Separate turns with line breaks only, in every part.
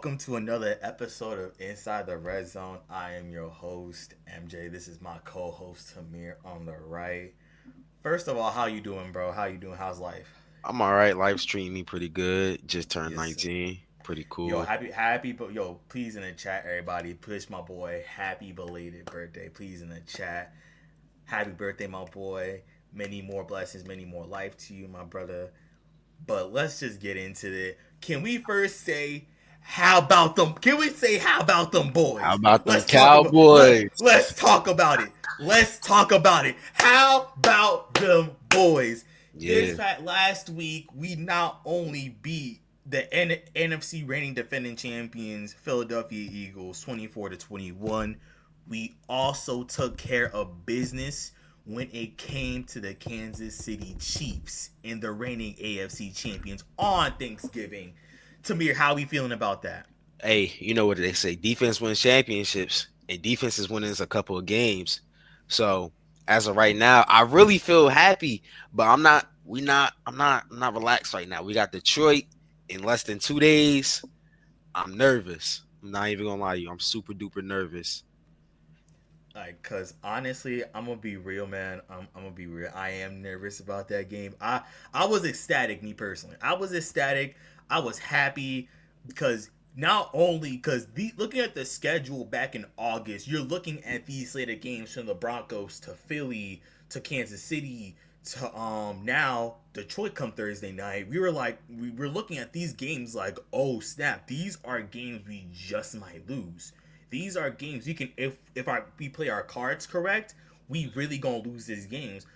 welcome to another episode of Inside the Red Zone. I am your host, MJ. This is my co-host, Tamir, on the right. First of all, how you doing, bro? How you doing? How's life?
I'm all right. Life's treating me pretty good. Just turned
Yes, sir.
19. Pretty
Yo,
cool.
happy, but yo, please in the chat, everybody, push my boy, happy belated birthday. Please in the chat, happy birthday, my boy. Many more blessings, many more life to you, my brother. But let's just get into it. Can we first say how about them? Can we say how about them
How
boys?
about them
Let's talk about
Cowboys?
let's talk about it. Let's talk about it. How about them boys?
Yeah.
Last week we not only beat the NFC reigning defending champions Philadelphia Eagles 24-21, we also took care of business when it came to the Kansas City Chiefs and the reigning AFC champions on Thanksgiving. Tamir, how are we feeling about that?
Hey, you know what they say? Defense wins championships, and defense is winning a couple of games. So as of right now, I really feel happy, but I'm not. We not. I'm not. I'm not relaxed right now. We got Detroit in less than 2 days. I'm nervous. I'm not even gonna lie to you. I'm super duper nervous.
Cause honestly, I'm gonna be real, man. I'm gonna be real. I am nervous about that game. I was ecstatic, me personally. I was ecstatic. I was happy because not only because the looking at the schedule back in August, you're looking at these later games from the Broncos to Philly to Kansas City to now Detroit come Thursday night. We were looking at these games like, oh snap, these are games we just might lose. These are games we can we play our cards correct, we really gonna lose these games.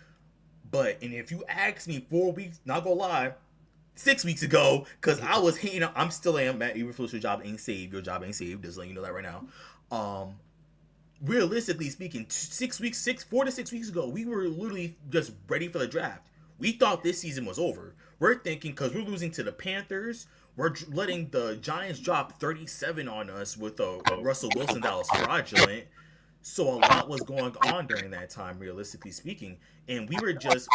But and if you ask me 4 weeks, not gonna lie, 6 weeks ago, because I was hating, I'm still am Matt. Even if your job ain't saved, your job ain't saved. Just letting you know that right now. Realistically speaking, 6 weeks, 4 to 6 weeks ago, we were literally just ready for the draft. We thought this season was over. We're thinking because we're losing to the Panthers, we're letting the Giants drop 37 on us with a Russell Wilson that was fraudulent. So a lot was going on during that time, realistically speaking, and we weren't just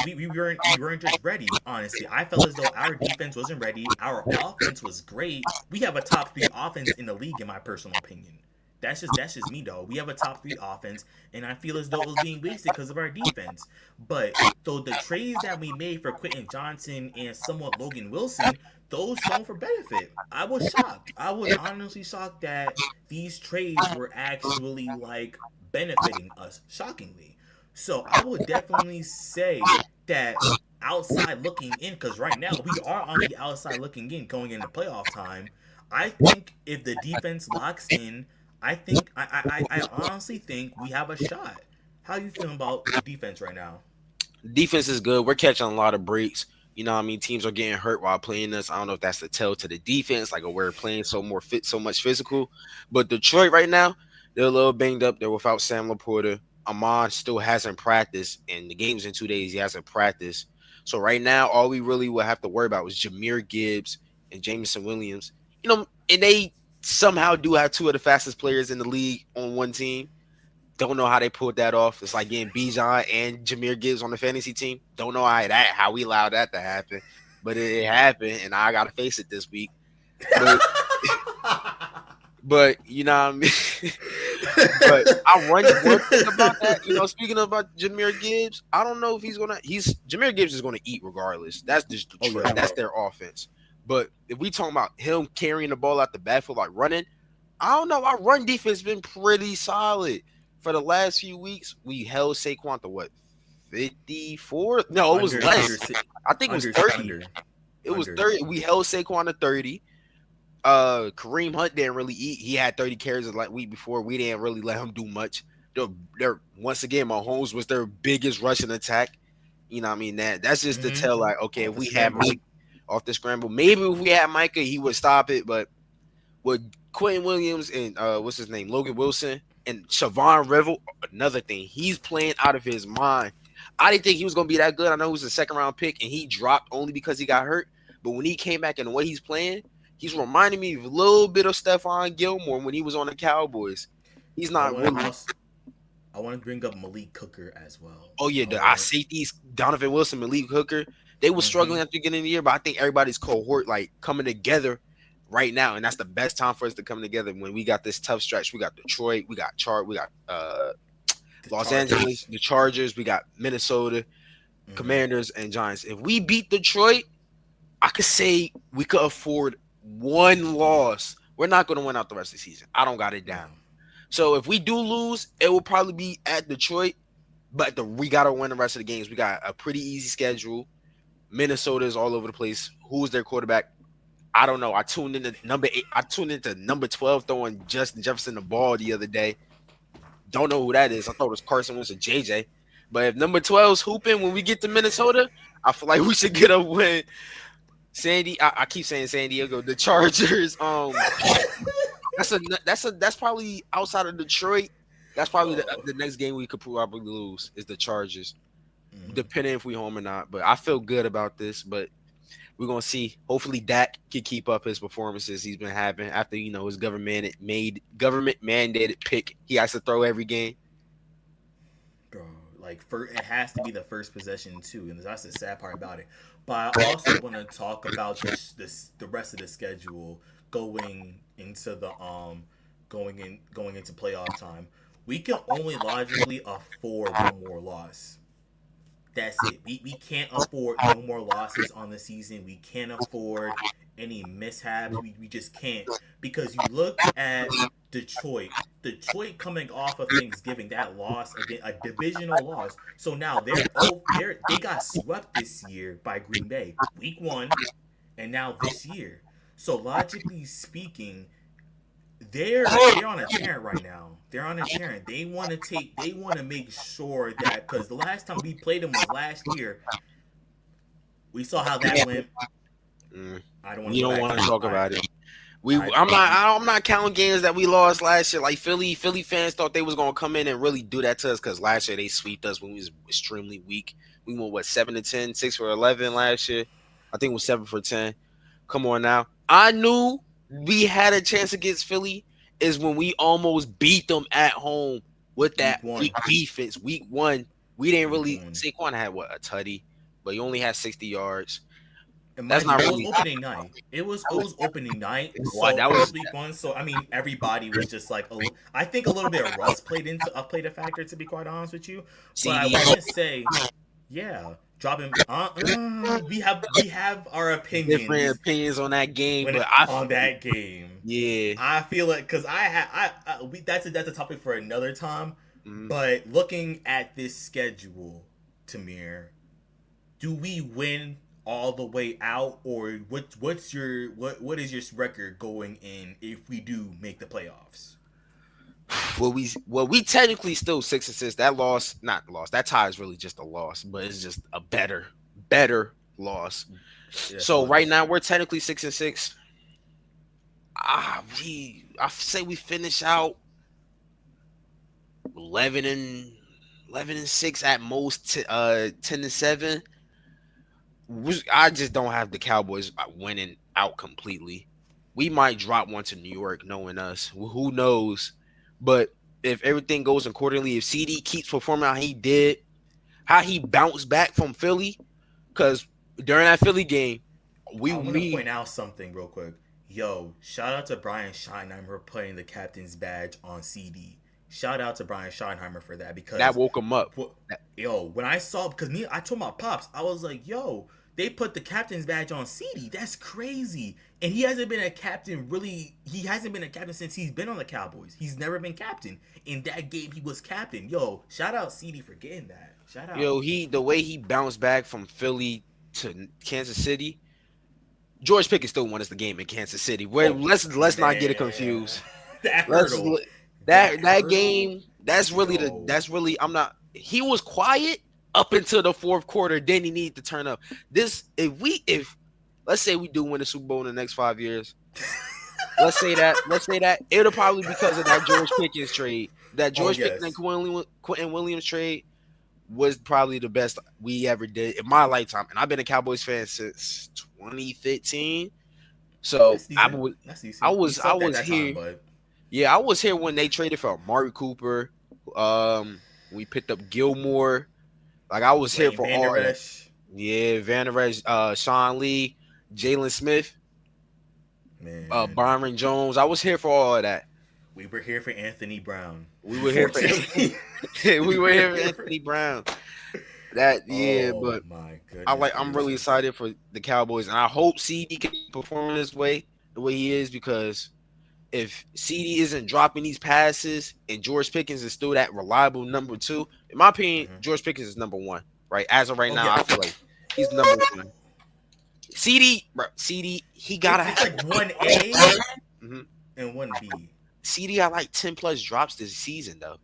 ready. Honestly, I felt as though our defense wasn't ready. Our offense was great. We have a top three offense in the league, in my personal opinion. That's just me though. We have a top three offense, and I feel as though it was being wasted because of our defense. But though the trades that we made for Quentin Johnson and somewhat Logan Wilson, those shown for benefit. I was shocked. I was honestly shocked that these trades were actually like benefiting us shockingly. So I would definitely say that outside looking in, because right now we are on the outside looking in going into playoff time. I think if the defense locks in, I honestly think we have a shot. How you feeling about the defense right now?
Defense is good. We're catching a lot of breaks. You know what I mean? Teams are getting hurt while playing us. I don't know if that's the tell to the defense, like we're playing so much physical. But Detroit right now, they're a little banged up. They're without Sam Laporta. Amon still hasn't practiced, and the game's in 2 days. He hasn't practiced. So right now, all we really will have to worry about was Jameer Gibbs and Jameson Williams. And they somehow do have two of the fastest players in the league on one team. Don't know how they pulled that off. It's like getting Bijan and Jameer Gibbs on the fantasy team. Don't know how we allowed that to happen, but it happened, and I got to face it this week. But but you know what I mean. But I run one thing about that. Speaking about Jameer Gibbs, I don't know if he's Jameer Gibbs is gonna eat regardless. That's just
Oh
Detroit.
yeah,
That's their offense. But if we talking about him carrying the ball out the backfield like running, I don't know. Our run defense been pretty solid for the last few weeks. We held Saquon to what, 54? No, it was
under
less. I think it was
under
30.
under
It was
under.
30. We held Saquon to 30. Kareem Hunt didn't really eat. He had 30 carries like week before. We didn't really let him do much. They're once again, Mahomes was their biggest rushing attack. You know what I mean? That's just to tell like, okay,
Off
if
the
we had
scramble.
Mike off the scramble, maybe if we had Micah, he would stop it. But with Quentin Williams and what's his name, Logan Wilson and Siobhan Revel, another thing, he's playing out of his mind. I didn't think he was gonna be that good. I know he was a second round pick and he dropped only because he got hurt. But when he came back and the way he's playing, he's reminding me of a little bit of Stephon Gilmore when he was on the Cowboys. He's
I
not
want to
really.
also I want to bring up Malik Cooker as well.
Oh yeah,
I
our
want
safeties, Donovan Wilson, Malik Hooker, they were
to.
struggling at the beginning of the year, but I think everybody's cohort like coming together right now, and that's the best time for us to come together when we got this tough stretch. We got Detroit, we got
The
Los Angeles,
Chargers.
the Chargers, we got Minnesota,
Hmm.
Commanders, and Giants. If we beat Detroit, I could say we could afford one loss. We're not going to win out the rest of the season. I don't got it
No.
down. So if we do lose, it will probably be at Detroit, but we got to win the rest of the games. We got a pretty easy schedule. Minnesota is all over the place. Who's their quarterback? I don't know. I tuned into number 8. I tuned into number 12 throwing Justin Jefferson the ball the other day. Don't know who that is. I thought it was Carson Wentz or JJ. But if number 12's hooping when we get to Minnesota, I feel like we should get a win. I keep saying San Diego. The Chargers. That's probably outside of Detroit. That's probably
Oh.
the next game we could probably lose is the Chargers,
Hmm.
depending if we home or not. But I feel good about this. But we're gonna see. Hopefully, Dak can keep up his performances he's been having after his government mandated pick. He has to throw every game.
Bro, like it has to be the first possession too, and that's the sad part about it. But I also want to talk about the rest of the schedule going into the going into playoff time. We can only logically afford one more loss. That's it. We can't afford no more losses on the season. We can't afford any mishaps. We just can't. Because you look at Detroit. Detroit coming off of Thanksgiving, that loss again, a divisional loss. So now they got swept this year by Green Bay. Week 1 and now this year. So logically speaking, they're on a tear right now. They're on a tear. They want to make sure that because the last time we played them was last year. We saw how that went.
Mm.
I don't want to
We
go
don't
back
want
to
to
it.
talk about it.
I
I'm not counting games that we lost last year. Like Philly fans thought they was gonna come in and really do that to us because last year they swept us when we was extremely weak. We went 7-10, 6 for 11 last year. I think it was 7 for 10. Come on now. I knew we had a chance against Philly is when we almost beat them at home with that
week
weak
one,
defense. Week 1, we didn't
week
really.
one,
Saquon had a tutty, but he only had 60 yards.
and
That's
mind you,
not
it was
really.
opening night. It was opening night.
Why
So
that
it
was
was week 1. So I mean, everybody was just like, I think a little bit of rust played a factor to be quite honest with you. But I
CD.
want to say, yeah, dropping. We have our
Different
opinions
opinions on that game,
when
but I
on that game.
yeah.
I feel like because that's a topic for another time.
Mm.
But looking at this schedule, Tamir, do we win all the way out, or what is your record going in if we do make the playoffs?
We technically still 6-6. That loss, not loss. That tie is really just a loss, but it's just a better loss.
That's
So
all it
right
is.
now we're technically 6-6. I say we finish out 11-6 at most. 10-7. I just don't have the Cowboys winning out completely. We might drop one to New York, knowing us. Who knows? But if everything goes accordingly, if CD keeps performing how he did, how he bounced back from Philly, because during that Philly game,
I want to point out something real quick. Yo, shout out to Brian Schottenheimer putting the captain's badge on CD. Shout out to Brian Schottenheimer for that
that
because,
woke him up.
yo, when I saw because I told my pops, I was like, yo, they put the captain's badge on CD. That's crazy. And he hasn't been a captain really. He hasn't been a captain since he's been on the Cowboys. He's never been captain. In that game, he was captain. Yo, shout out CD for getting that. Shout out.
The way he bounced back from Philly to Kansas City, George Pickens still won us the game in Kansas City. Where
Oh
let's not get it
man,
confused.
that
Let's
hurdle, that
that
hurdle,
game. That's really
yo.
I'm not. He was quiet up until the fourth quarter. Then he needed to turn up. This if let's say we do win the Super Bowl in the next 5 years. Let's say that it'll probably because of that George Pickens trade. That
Oh
George Pickens and
yes,
Quentin Williams trade was probably the best we ever did in my lifetime. And I've been a Cowboys fan since 2015. So
that's decent. That's decent. We
I
sucked at
was
that time,
here.
but
Yeah, I was here when they traded for Amari Cooper. We picked up Gilmore. Like I was here
Leighton
for
Vander
all that.
Esch,
Yeah, Van Der Esch, Sean Lee, Jalen Smith.
Man,
Byron Jones. I was here for all of that.
we were here for Anthony Brown.
We were here for
Unfortunately,
we were
we're
here for
here for.
Anthony Brown. That yeah,
Oh
but
my
I
goodness
like. I'm really
gracious!
excited for the Cowboys, and I hope CD can keep performing this way, the way he is, because if CD isn't dropping these passes and George Pickens is still that reliable number two, in my opinion,
Hmm.
George Pickens is number one. Right as of right
Oh
now,
yeah,
I feel like he's number one. CD, bro, CD, he gotta
it's
have.
like one A
Mhm.
and one B.
CD got like 10+ drops this season though.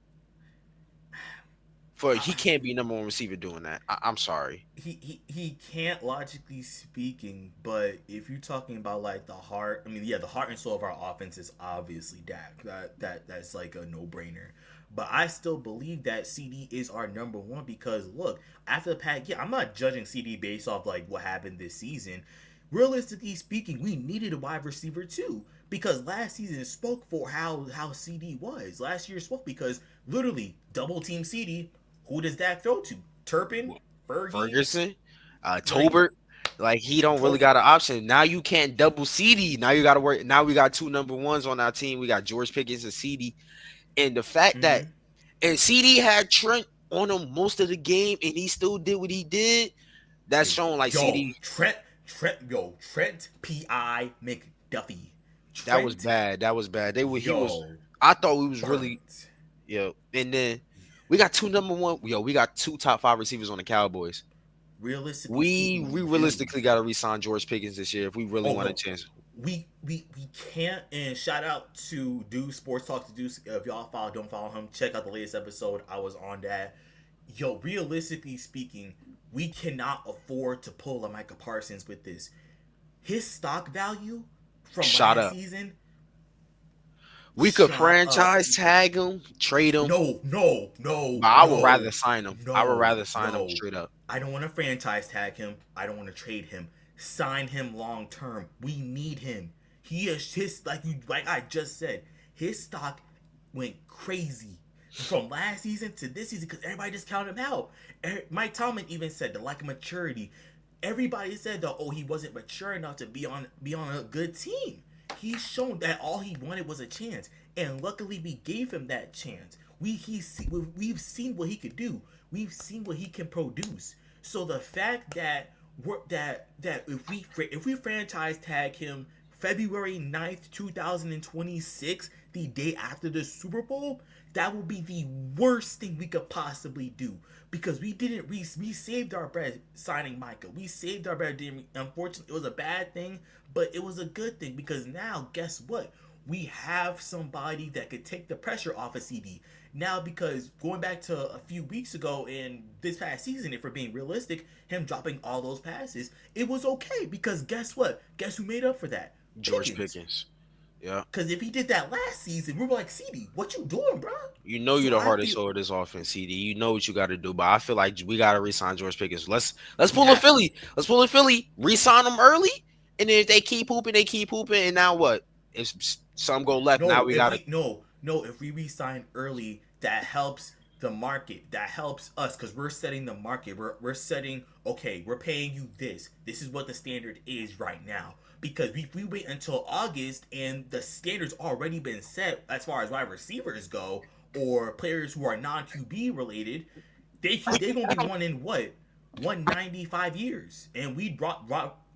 For he
I,
can't be number one receiver doing that. I'm sorry.
he can't logically speaking, but if you're talking about like the heart, I mean, yeah, the heart and soul of our offense is obviously Dak. That's like a no brainer. But I still believe that CD is our number one because look, after the pack, yeah, I'm not judging CD based off like what happened this season. Realistically speaking, we needed a wide receiver too because last season spoke for how CD was. Last year spoke because literally double team CD. Who does Dak throw to? Turpin, Fergie,
Ferguson,
like
Tolbert, like he don't really
to-
got an option. Now you can't double CD. Now you got to work. Now we got two number ones on our team. We got George Pickens and CD, and the fact that
mm-hmm.
and CD had Trent on him most of the game, and he still did what he did. That's showing like
Yo,
CD.
Trent P.I. McDuffie.
That was
Trent,
bad. That was bad. They were. He was.
yo,
I thought we was really.
burnt.
Yo, and then we got two number one. Yo, we got two top five receivers on the Cowboys.
Realistically
We
speaking,
we
we really
realistically got to re-sign George Pickens this year if we really
oh
want a
no,
chance.
we can't. And shout out to Do Sports Talk to Do. If y'all follow, don't follow him. Check out the latest episode. I was on that. Yo, realistically speaking, we cannot afford to pull a Micah Parsons with this. His stock value from
Shot
last
up.
season
We could
shot up.
franchise tag him, trade him,
No, no, no,
but I would rather
no,
sign him. I would
no,
rather sign him
no.
straight up.
I don't want to franchise tag him. I don't want to trade him. Sign him long term. We need him. He is his like I just said. His stock went crazy from last season to this season because everybody just counted him out. Mike Tomlin even said the lack of maturity. Everybody said that he wasn't mature enough to be on a good team. He's shown that all he wanted was a chance, and luckily we gave him that chance. We've seen what he could do. We've seen what he can produce. So the fact that if we franchise tag him February 9th, 2026, the day after the Super Bowl, that will be the worst thing we could possibly do because we saved our bread signing Micah. We saved our bread. Unfortunately, it was a bad thing, but it was a good thing because now guess what? We have somebody that could take the pressure off of CD. Now, because going back to a few weeks ago in this past season, if we're being realistic, him dropping all those passes, it was okay because guess what? Guess who made up for that?
George
Pickens.
Pickens. Yeah.
Because if he did that last season, we were like, CD, what you doing, bro?
You know you're
So
the
I
hardest
feel
soul of this offense, CD. You know what you got to do, but I feel like we got to resign George Pickens. Let's
we
pull a
have to.
Philly. Let's pull a Philly. Resign them early, and then if they keep hooping, they keep hooping. And now what? If some go left, now
No,
we
if
got to
we no, if we resign early, that helps the market. That helps us because we're setting the market. We're setting okay. We're paying you this. This is what the standard is right now. Because if we wait until August and the standard's already been set as far as wide receivers go or players who are non QB related, they gonna be one in what 195 years, and we brought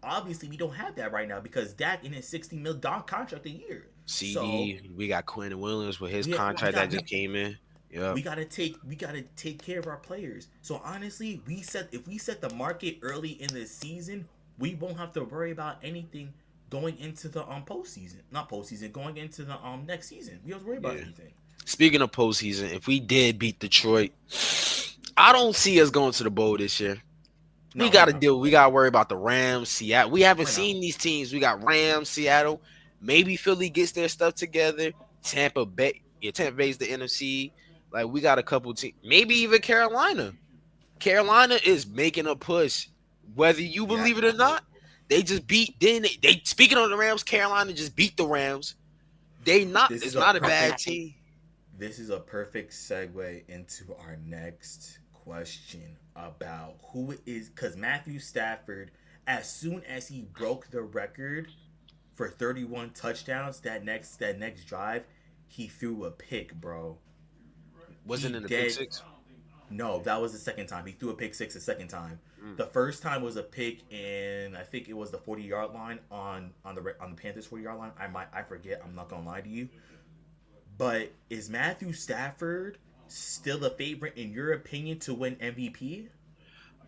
obviously we don't have that right now because Dak in his $60 million contract a year. So
CD. We got Quinn Williams with his
we
contract that
got
just came in. Yep.
we gotta take care of our players. So honestly, if we set the market early in the season, we won't have to worry about anything going into the postseason. Not postseason, going into the next season. We don't have to worry about
Yeah.
anything.
Speaking of postseason, if we did beat Detroit, I don't see us going to the bowl this year. We
No,
got
we're
to
not.
deal. We got to worry about the Rams, Seattle. We haven't
We're not.
seen these teams. We got Rams, Seattle. Maybe Philly gets their stuff together. Tampa Bay. Yeah, Tampa Bay's the NFC. Like we got a couple teams. Maybe even Carolina. Carolina is making a push. Whether you
Yeah.
believe it or not, they just beat. Then they speaking of the Rams, Carolina just beat the Rams. They not.
This is
It's
a
not a bad
perfect
team.
this is a perfect segue into our next question about who is because Matthew Stafford, as soon as he broke the record for 31 touchdowns. That next drive, he threw a pick, bro.
Wasn't
He
in the pick
dead.
six.
No, that was the second time. He threw a pick six the second time.
Mm.
The first time was a pick in, I think it was the 40-yard line on the Panthers 40-yard line. I forget. I'm not gonna lie to you. But is Matthew Stafford still the favorite in your opinion to win MVP?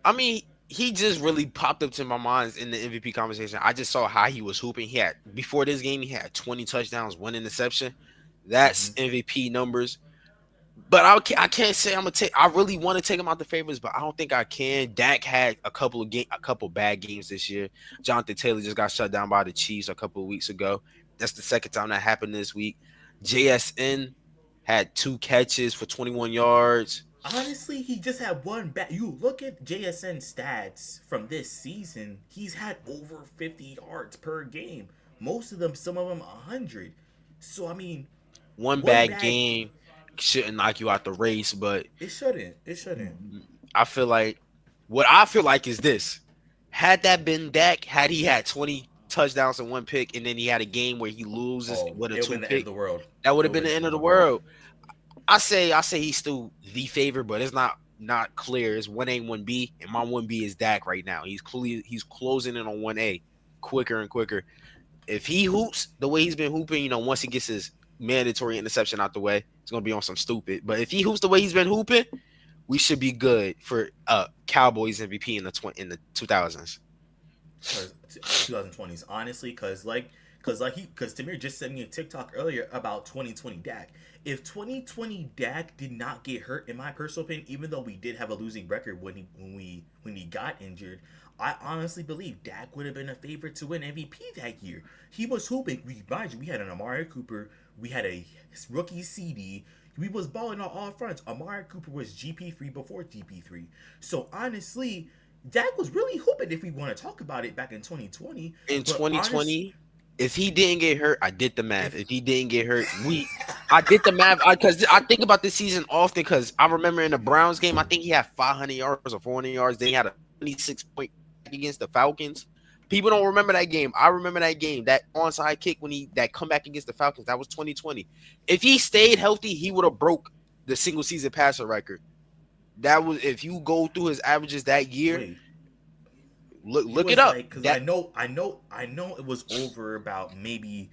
I mean, he just really popped up to my mind in the MVP conversation. I just saw how he was hooping. He had before this game, he had 20 touchdowns, 1 interception. That's
Mm-hmm.
MVP numbers. But I can't say I'm gonna take. I really want to take him out the favorites, but I don't think I can. Dak had a couple bad games this year. Jonathan Taylor just got shut down by the Chiefs a couple of weeks ago. That's the second time that happened this week. JSN had 2 catches for 21 yards.
Honestly, he just had one bat. You look at JSN stats from this season, he's had over 50 yards per game. Most of them, some of them 100. So, I mean,
One
one
bad
bad.
game shouldn't knock you out the race, but
It shouldn't. It shouldn't.
I feel like what I feel like is this. Had that been Dak, had he had 20 touchdowns and 1 pick, and then he had a game where he loses
Oh,
with a
it would have
two
been the end of
pick,
the world.
that would
It
have
would
been
have
the
been
end
the
of
end
the
of the world.
world. I say he's still the favorite, but it's not clear. It's 1A, 1B, and my 1B is Dak right now. He's closing in on 1A quicker and quicker. If he hoops the way he's been hooping, once he gets his mandatory interception out the way, it's gonna be on some stupid. But if he hoops the way he's been hooping, we should be good for Cowboys MVP in the 2000s.
Cause 2020s, honestly, because Tamir just sent me a TikTok earlier about 2020 Dak. If 2020 Dak did not get hurt, in my personal opinion, even though we did have a losing record when he got injured, I honestly believe Dak would have been a favorite to win MVP that year. He was hooping. We had an Amari Cooper, we had a rookie CD. We was balling on all fronts. Amari Cooper was GP3 before GP3. So honestly, Dak was really hooping if we want to talk about it back in 2020.
In
But honest,
2020, if he didn't get hurt, I did the math.
if
If he didn't get hurt, I did the math because I think about this season often because I remember in the Browns game, I think he had 500 yards or 400 yards. Then he had a 26-point against the Falcons. People don't remember that game. I remember that game, that onside kick when he that comeback against the Falcons. That was 2020. If he stayed healthy, he would have broke the single season passer record. That was if you go through his averages that year.
wait, it
Look it
was
up.
like because
That
I know it was over about maybe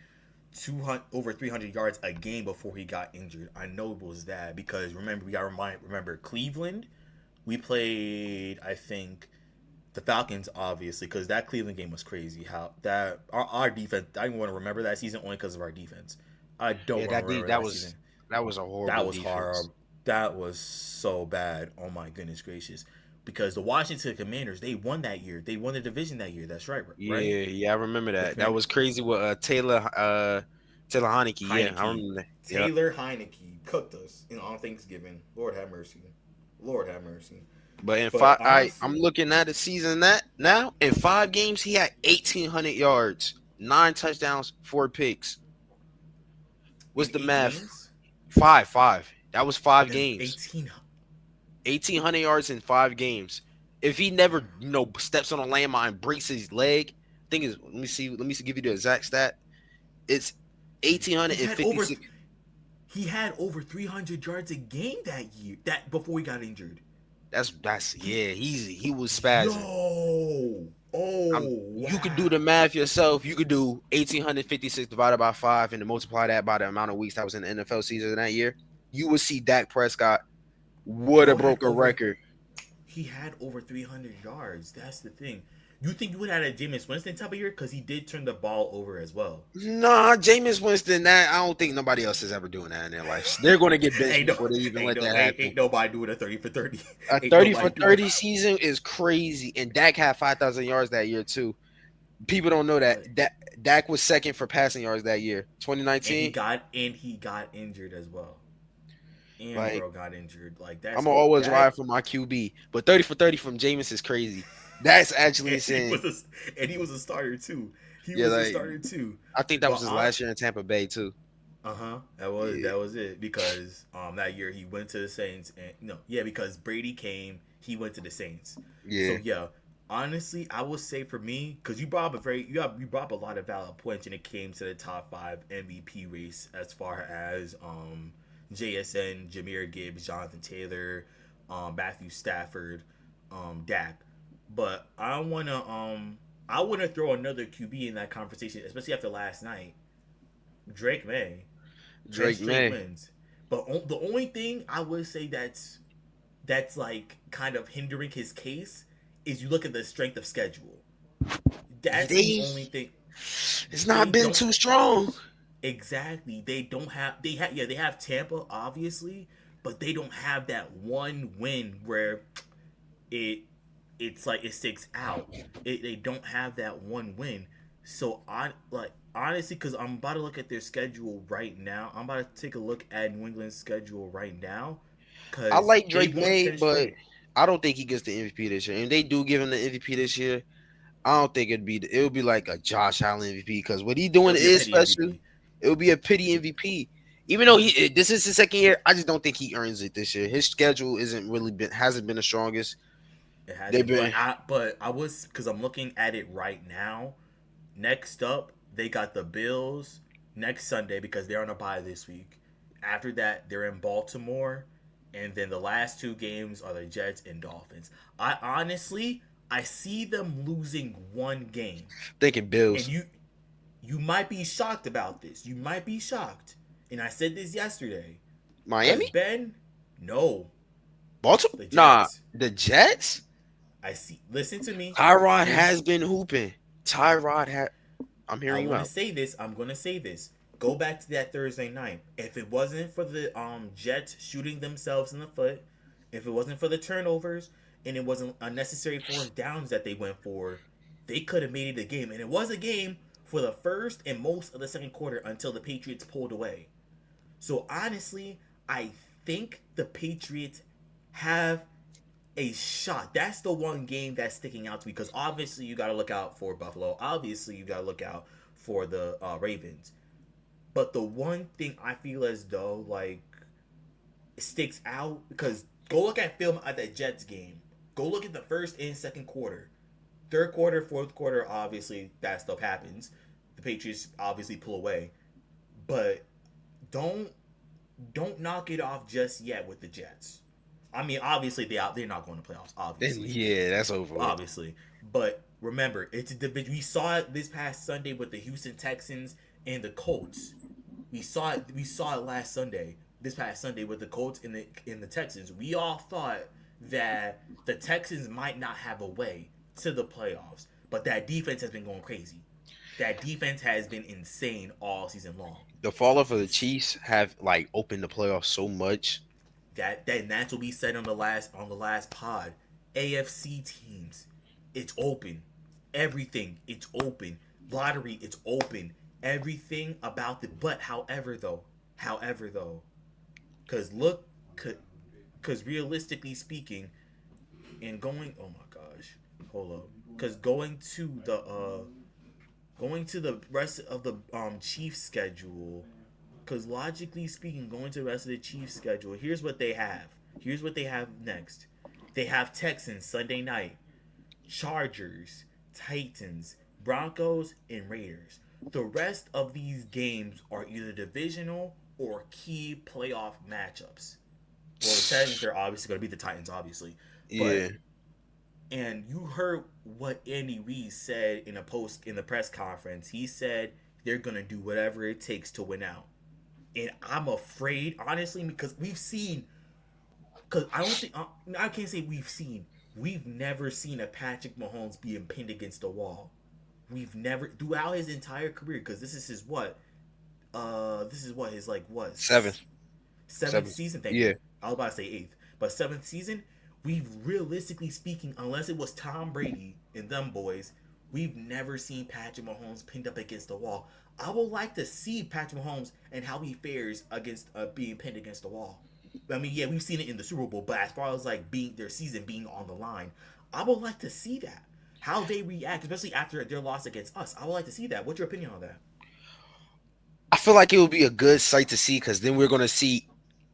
200 over 300 yards a game before he got injured. I know it was that because remember we got remember Cleveland. We played I think the Falcons obviously because that Cleveland game was crazy. How that our defense. I want to remember that season only because of our defense. I don't
yeah,
want
that
to
de-
remember
that
that
was
season.
that was a horrible
That was
defense.
horrible. That was so bad. Oh my goodness gracious. Because the Washington Commanders, they won that year. They won the division that year. That's right, right?
Yeah, yeah, I remember
The
that. That
command
was crazy with Taylor Heineke. Yeah, I
Heineke,
remember that. Yep.
Taylor Heineke cooked us on Thanksgiving. Lord have mercy. Lord have mercy.
But in
But
five, I'm
honestly,
looking at the season that now in 5 games he had 1,800 yards, 9 touchdowns, 4 picks. What's
in
the
eight
math?
games,
Five. That was
oh,
five
then
games.
18.
1,800 yards in 5 games. If he never, steps on a landmine, breaks his leg, thing is, let me see. Let me give you the exact stat. It's
He had over
1,856.
he had over 300 yards a game that year. That before he got injured.
That's
He
yeah. He was spazzing.
yo oh
You could do the
wow.
math yourself. You could do 1,856 divided by 5 and then multiply that by the amount of weeks that was in the NFL season that year. You would see Dak Prescott would have
Bro had
broke a
over
record.
he had over 300 yards. That's the thing. You think you would have had a Jameis Winston type of year because he did turn the ball over as well.
Nah, Jameis Winston. That I don't think nobody else is ever doing that in their life. They're going to get benched
ain't no,
before they even let that happen.
ain't nobody doing a 30 for 30.
A
Ain't
30 for
nobody doing.
30 season is crazy, and Dak had 5,000 yards that year too. People don't know that
But
Dak was second for passing yards that year,
and he
2019.
got and he got injured as well. And
Like
bro got injured. Like
I'm
that's
gonna always
that.
ride for my QB, but 30 for 30 from Jameis is crazy. That's actually
And he
insane.
was and he was a starter too. He
Yeah,
was a
like
starter too.
I think that was
But
his
on
last year in Tampa Bay too.
that was
Yeah,
that was it because that year he went to the Saints and no yeah because Brady came he went to the Saints. So
yeah.
yeah Honestly, I would say for me, because you brought up a lot of valid points when it came to the top five MVP race as far as JSN, Jameer Gibbs, Jonathan Taylor, Matthew Stafford, Dak. But I wanna throw another QB in that conversation, especially after last night. Drake May, 10
Drake
straight
May.
wins. But the only thing I would say that's like kind of hindering his case is you look at the strength of schedule. That's the
They
only thing.
it's
They
not been
don't
too strong.
exactly. They don't have. They have. Yeah, they have Tampa obviously, but they don't have that one win where it it's like it sticks out. They don't have that one win. So I like honestly because I'm about to look at their schedule right now. I'm about to take a look at New England's schedule right now
I
because
like
they've
Drake
won
May,
10
but
straight.
I don't think he gets the MVP this year. And they do give him the MVP this year, I don't think it would be like a Josh Allen MVP because what he doing
It'll be a
is
petty
special.
MVP.
It would be a pity MVP. Even though this is his second year, I just don't think he earns it this year. His schedule isn't really been hasn't been the strongest.
It
They've
hasn't,
been
but I was because I'm looking at it right now. Next up, they got the Bills next Sunday because they're on a bye this week. After that, they're in Baltimore, and then the last two games are the Jets and Dolphins. I see them losing one game,
thinking
and
Bills,
you might be shocked about this. You might be shocked, and I said this yesterday,
Miami,
cause Ben, no,
Baltimore.
the
Nah,
Jets.
the Jets.
I see. Listen to me.
Tyrod
Hear me.
has been hooping. Tyrod had. I'm
I
hearing you
want to
out.
say this. I'm going to say this. Go back to that Thursday night. If it wasn't for the Jets shooting themselves in the foot, if it wasn't for the turnovers, and it wasn't unnecessary fourth downs that they went for, they could have made it a game. And it was a game for the first and most of the second quarter until the Patriots pulled away. So honestly, I think the Patriots have a shot. That's the one game that's sticking out to me because obviously you got to look out for Buffalo. Obviously you got to look out for the Ravens. But the one thing I feel as though like sticks out because go look at film at the Jets game. Go look at the first and second quarter. Third quarter, fourth quarter, obviously that stuff happens. The Patriots obviously pull away, but don't don't knock it off just yet with the Jets. I mean, obviously they're not going to playoffs.
And
Obviously,
yeah, that's over with.
obviously. But remember, it's a division. We saw it this past Sunday with the Houston Texans and the Colts. We saw it. We saw it last Sunday. This past Sunday with the Colts and the Texans. We all thought that the Texans might not have a way to the playoffs, but that defense has been going crazy. That defense has been insane all season long.
The fall off of the Chiefs have like opened the playoffs so much.
That's what we said on the last pod. AFC teams, it's open. Everything, it's open. Lottery, it's open. Everything about the but however though, because look, because realistically speaking, and going oh my gosh, hold up, because going to the rest of the Chiefs schedule, because logically speaking, going to the rest of the Chiefs schedule, here's what they have. Here's what they have next. They have Texans Sunday night, Chargers, Titans, Broncos, and Raiders. The rest of these games are either divisional or key playoff matchups. Well, the Titans, they're obviously going to be the Titans, obviously.
Yeah,
But and you heard what Andy Reid said in the press conference. He said they're gonna do whatever it takes to win out. And I'm afraid, honestly, because we've seen. Because I don't think I can't say we've seen. We've never seen a Patrick Mahomes being pinned against a wall. We've never throughout his entire career. Because this is his what? This is what his like what
seventh,
seventh
seventh.
season. Thank
Yeah,
you. I was about to say eighth, but seventh season. We've realistically speaking, unless it was Tom Brady and them boys, we've never seen Patrick Mahomes pinned up against the wall. I would like to see Patrick Mahomes and how he fares against being pinned against the wall. I mean, yeah, we've seen it in the Super Bowl, but as far as like being their season being on the line, I would like to see that. How they react, especially after their loss against us. I would like to see that. What's your opinion on that?
I feel like it would be a good sight to see because then we're gonna see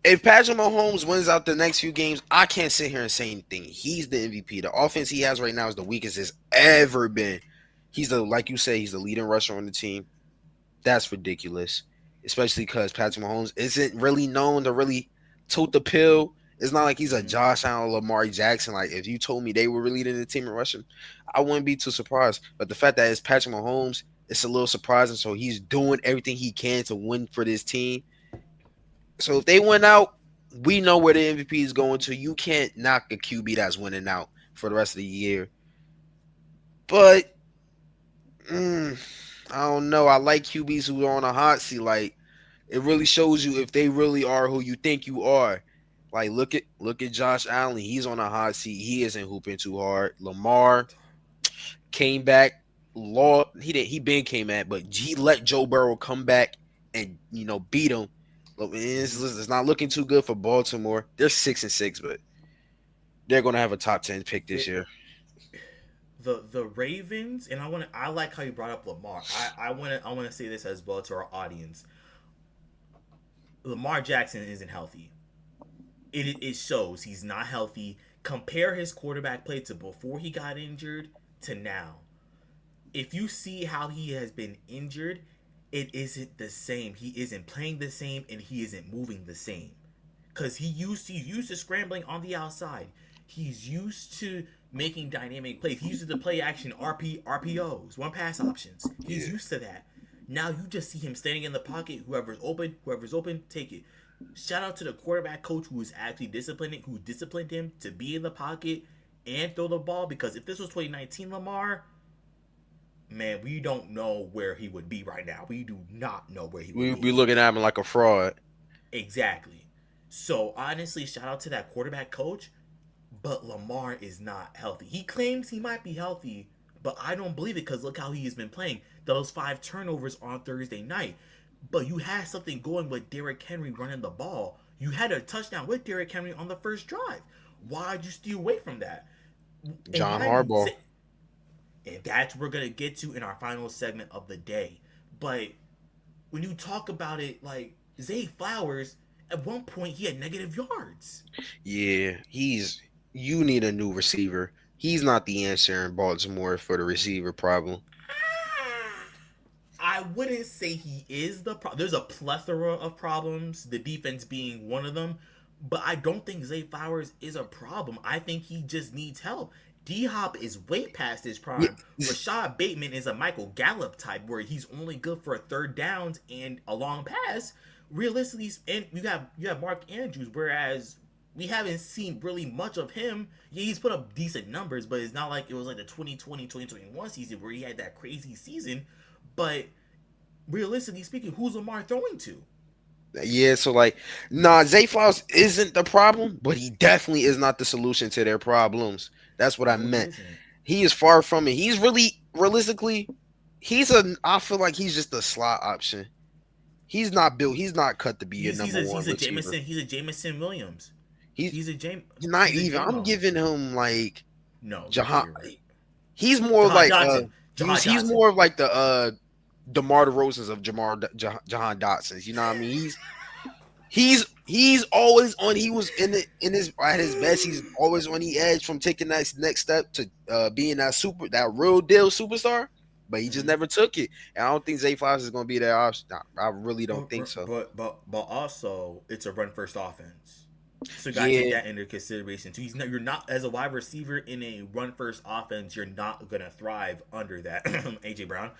if Patrick Mahomes wins out the next few games, I can't sit here and say anything. He's the MVP. The offense he has right now is the weakest it's ever been. He's the like you say, he's the leading rusher on the team. That's ridiculous, especially because Patrick Mahomes isn't really known to really tote the pill. It's not like he's a
Hmm.
Josh Allen, Lamar Jackson. Like if you told me they were leading the team in rushing, I wouldn't be too surprised. But the fact that it's Patrick Mahomes, it's a little surprising. So he's doing everything he can to win for this team. So if they win out, we know where the MVP is going to. You can't knock a QB that's winning out for the rest of the year. But mm, I don't know. I like QBs who are on a hot seat. Like it really shows you if they really are who you think you are. Like look at Josh Allen. He's on a hot seat. He isn't hooping too hard. Lamar came back. Law he didn't he been came back, but he let Joe Burrow come back and beat him. Look,
Hmm.
it's not looking too good for Baltimore. They're 6-6, but they're gonna have a top 10 pick this
It,
year.
the Ravens, and I like how you brought up Lamar. I want to say this as well to our audience. Lamar Jackson isn't healthy. It shows he's not healthy. Compare his quarterback play to before he got injured to now. If you see how he has been injured, it isn't the same. He isn't playing the same, and he isn't moving the same. Because he's used to scrambling on the outside. He's used to making dynamic plays. He's used to play action RPOs, one pass options. He's
Yeah.
used to that. Now you just see him standing in the pocket. Whoever's open, take it. Shout out to the quarterback coach who is actually who disciplined him to be in the pocket and throw the ball. Because if this was 2019 Lamar, man, we don't know where he would be right now. We do not know where he would
We
be.
be looking at him like a fraud.
Exactly. So honestly, shout out to that quarterback coach, but Lamar is not healthy. He claims he might be healthy, but I don't believe it because look how he has been playing. Those 5 turnovers on Thursday night. But you had something going with Derrick Henry running the ball. You had a touchdown with Derrick Henry on the first drive. Why'd you steal away from that? And
John
mind you,
Harbaugh.
and that's what we're gonna get to in our final segment of the day. But when you talk about it, like Zay Flowers, at one point he had negative yards.
Yeah, you need a new receiver. He's not the answer in Baltimore for the receiver problem.
I wouldn't say he is the problem. There's a plethora of problems, the defense being one of them. But I don't think Zay Flowers is a problem. I think he just needs help. D Hop is way past his
Yeah,
prime. Rashad Bateman is a Michael Gallup type where he's only good for third downs and a long pass. Realistically, and you have Mark Andrews, whereas we haven't seen really much of him. Yeah, he's put up decent numbers, but it's not like it was like the 2020-2021 season where he had that crazy season. But realistically speaking, who's Lamar throwing to?
yeah. So like, nah, Zay Flowers isn't the problem, but he definitely is not the solution to their problems. That's what I
No, he
meant.
isn't.
He is far from it. He's really realistically, he's a. I feel like he's just a slot option. He's not built. He's not cut to be your
He's he's
number
a
one
he's a
receiver.
Jameson Williams.
He's
He's a James
not
he's a
even. I'm
JMO.
giving him like
No,
Jahan.
you're right.
He's more
Jahan
like
Johnson. Jahan
he's
Johnson.
more of like the DeMar DeRozans of Jahan Dotsons. You know what I mean? He's always on. He was in his at his best. He's always on the edge from taking that next step to being that real deal superstar. But he just
Hmm.
never took it. And I don't think Zay Flowers is going to be their option. Nah, I really don't think so.
But also it's a run first offense. So you gotta take
Yeah,
that into consideration too. You're not as a wide receiver in a run first offense. You're not gonna thrive under that, AJ Brown.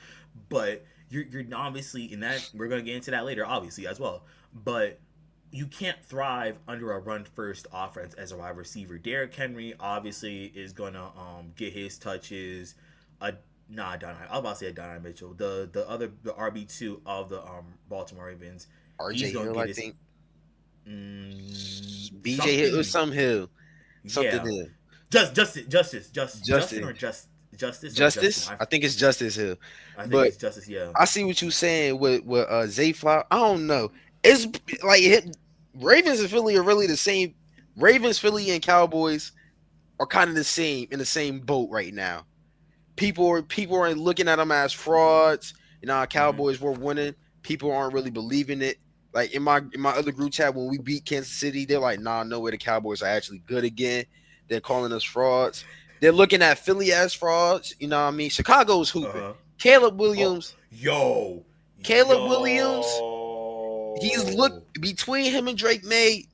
But you're obviously in that. We're gonna get into that later, obviously as well. But you can't thrive under a run first offense as a wide receiver. Derrick Henry obviously is gonna get his touches. Uh, Don. I was about to say Don Mitchell. The RB2 of the Baltimore Ravens.
RJ
He's gonna
Hill,
get
I
his
think. BJ Hill or
something.
some Hill. Something
Yeah,
Hill.
Justin
Justin
or Justice or Justin.
Justice? I think it's Justice Hill.
I think
But
it's Justice. Yeah.
I see what you're saying with Zay Flower. I don't know. It's like Ravens and Philly are really the same. Ravens, Philly, and Cowboys are kind of the same in the same boat right now. People are looking at them as frauds. You know, our
Mm-hmm.
Cowboys were winning. People aren't really believing it. Like in my other group chat when we beat Kansas City, they're like, nah, no way the Cowboys are actually good again. They're calling us frauds. They're looking at Philly as frauds. You know what I mean? Chicago's
Uh
hooping.
huh.
Caleb
Oh,
Williams,
yo,
Caleb Williams, he's look
yo,
between him and Drake May,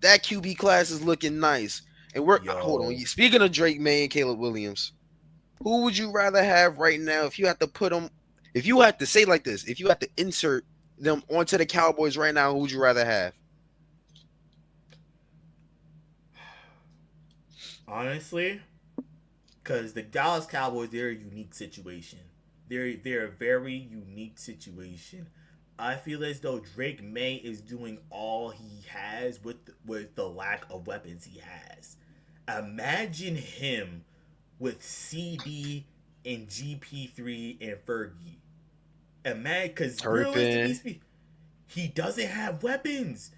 that QB class is looking nice. And we're hold on.
yo.
Speaking of Drake May and Caleb Williams, who would you rather have right now if you had to put them? If you had to say like this, if you had to insert them onto the Cowboys right now, who would you rather have?
Honestly, because the Dallas Cowboys, they're a unique situation. They're a very unique situation. I feel as though Drake May is doing all he has with the lack of weapons he has. Imagine him with CD and GP3 and Fergie. Imagine, because realistically
Turpin.
speaking, he doesn't have weapons.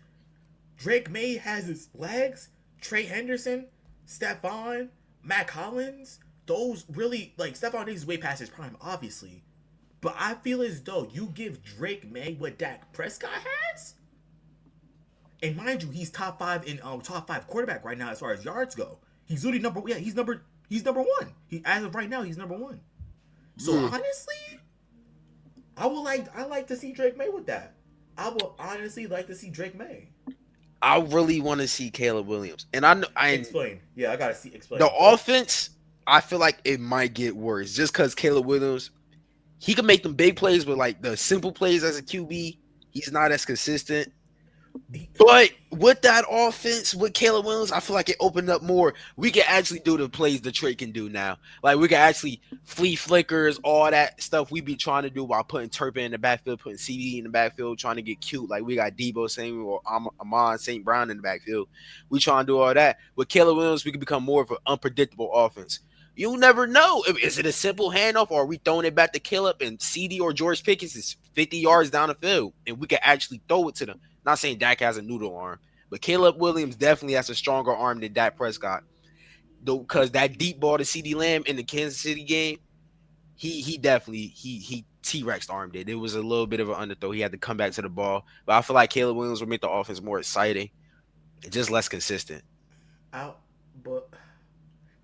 Drake May has his legs. Trey Henderson, Stephon, Matt Collins. Those really like Stephon Diggs is way past his prime, obviously. But I feel as though you give Drake May what Dak Prescott has, and mind you, he's top five quarterback right now as far as yards go. He's literally he's number one. He as of right now he's number one. So
Hmm.
honestly, I like to see Drake May with that. I would honestly like to see Drake May.
I really want to see Caleb Williams, and I know I
Explain. Yeah, I gotta see.
the
Explain.
offense. I feel like it might get worse just because Caleb Williams he can make them big plays, but like the simple plays as a QB, he's not as consistent.
He,
But with that offense, with Caleb Williams, I feel like it opened up more. We can actually do the plays the Trey can do now. Like we can actually flea flickers, all that stuff we be trying to do while putting Turpin in the backfield, putting CD in the backfield, trying to get cute. Like we got Debo Samuel or Amon St. Brown in the backfield. We trying to do all that. With Caleb Williams, we can become more of an unpredictable offense. You never know. Is it a simple handoff or are we throwing it back to Caleb and CD or George Pickens is 50 yards down the field and we can actually throw it to them? Not saying Dak has a noodle arm, but Caleb Williams definitely has a stronger arm than Dak Prescott. Though, because that deep ball to CD Lamb in the Kansas City game, he definitely he T-Rex armed it. It was a little bit of an underthrow. He had to come back to the ball, but I feel like Caleb Williams would make the offense more exciting and just less consistent.
out, but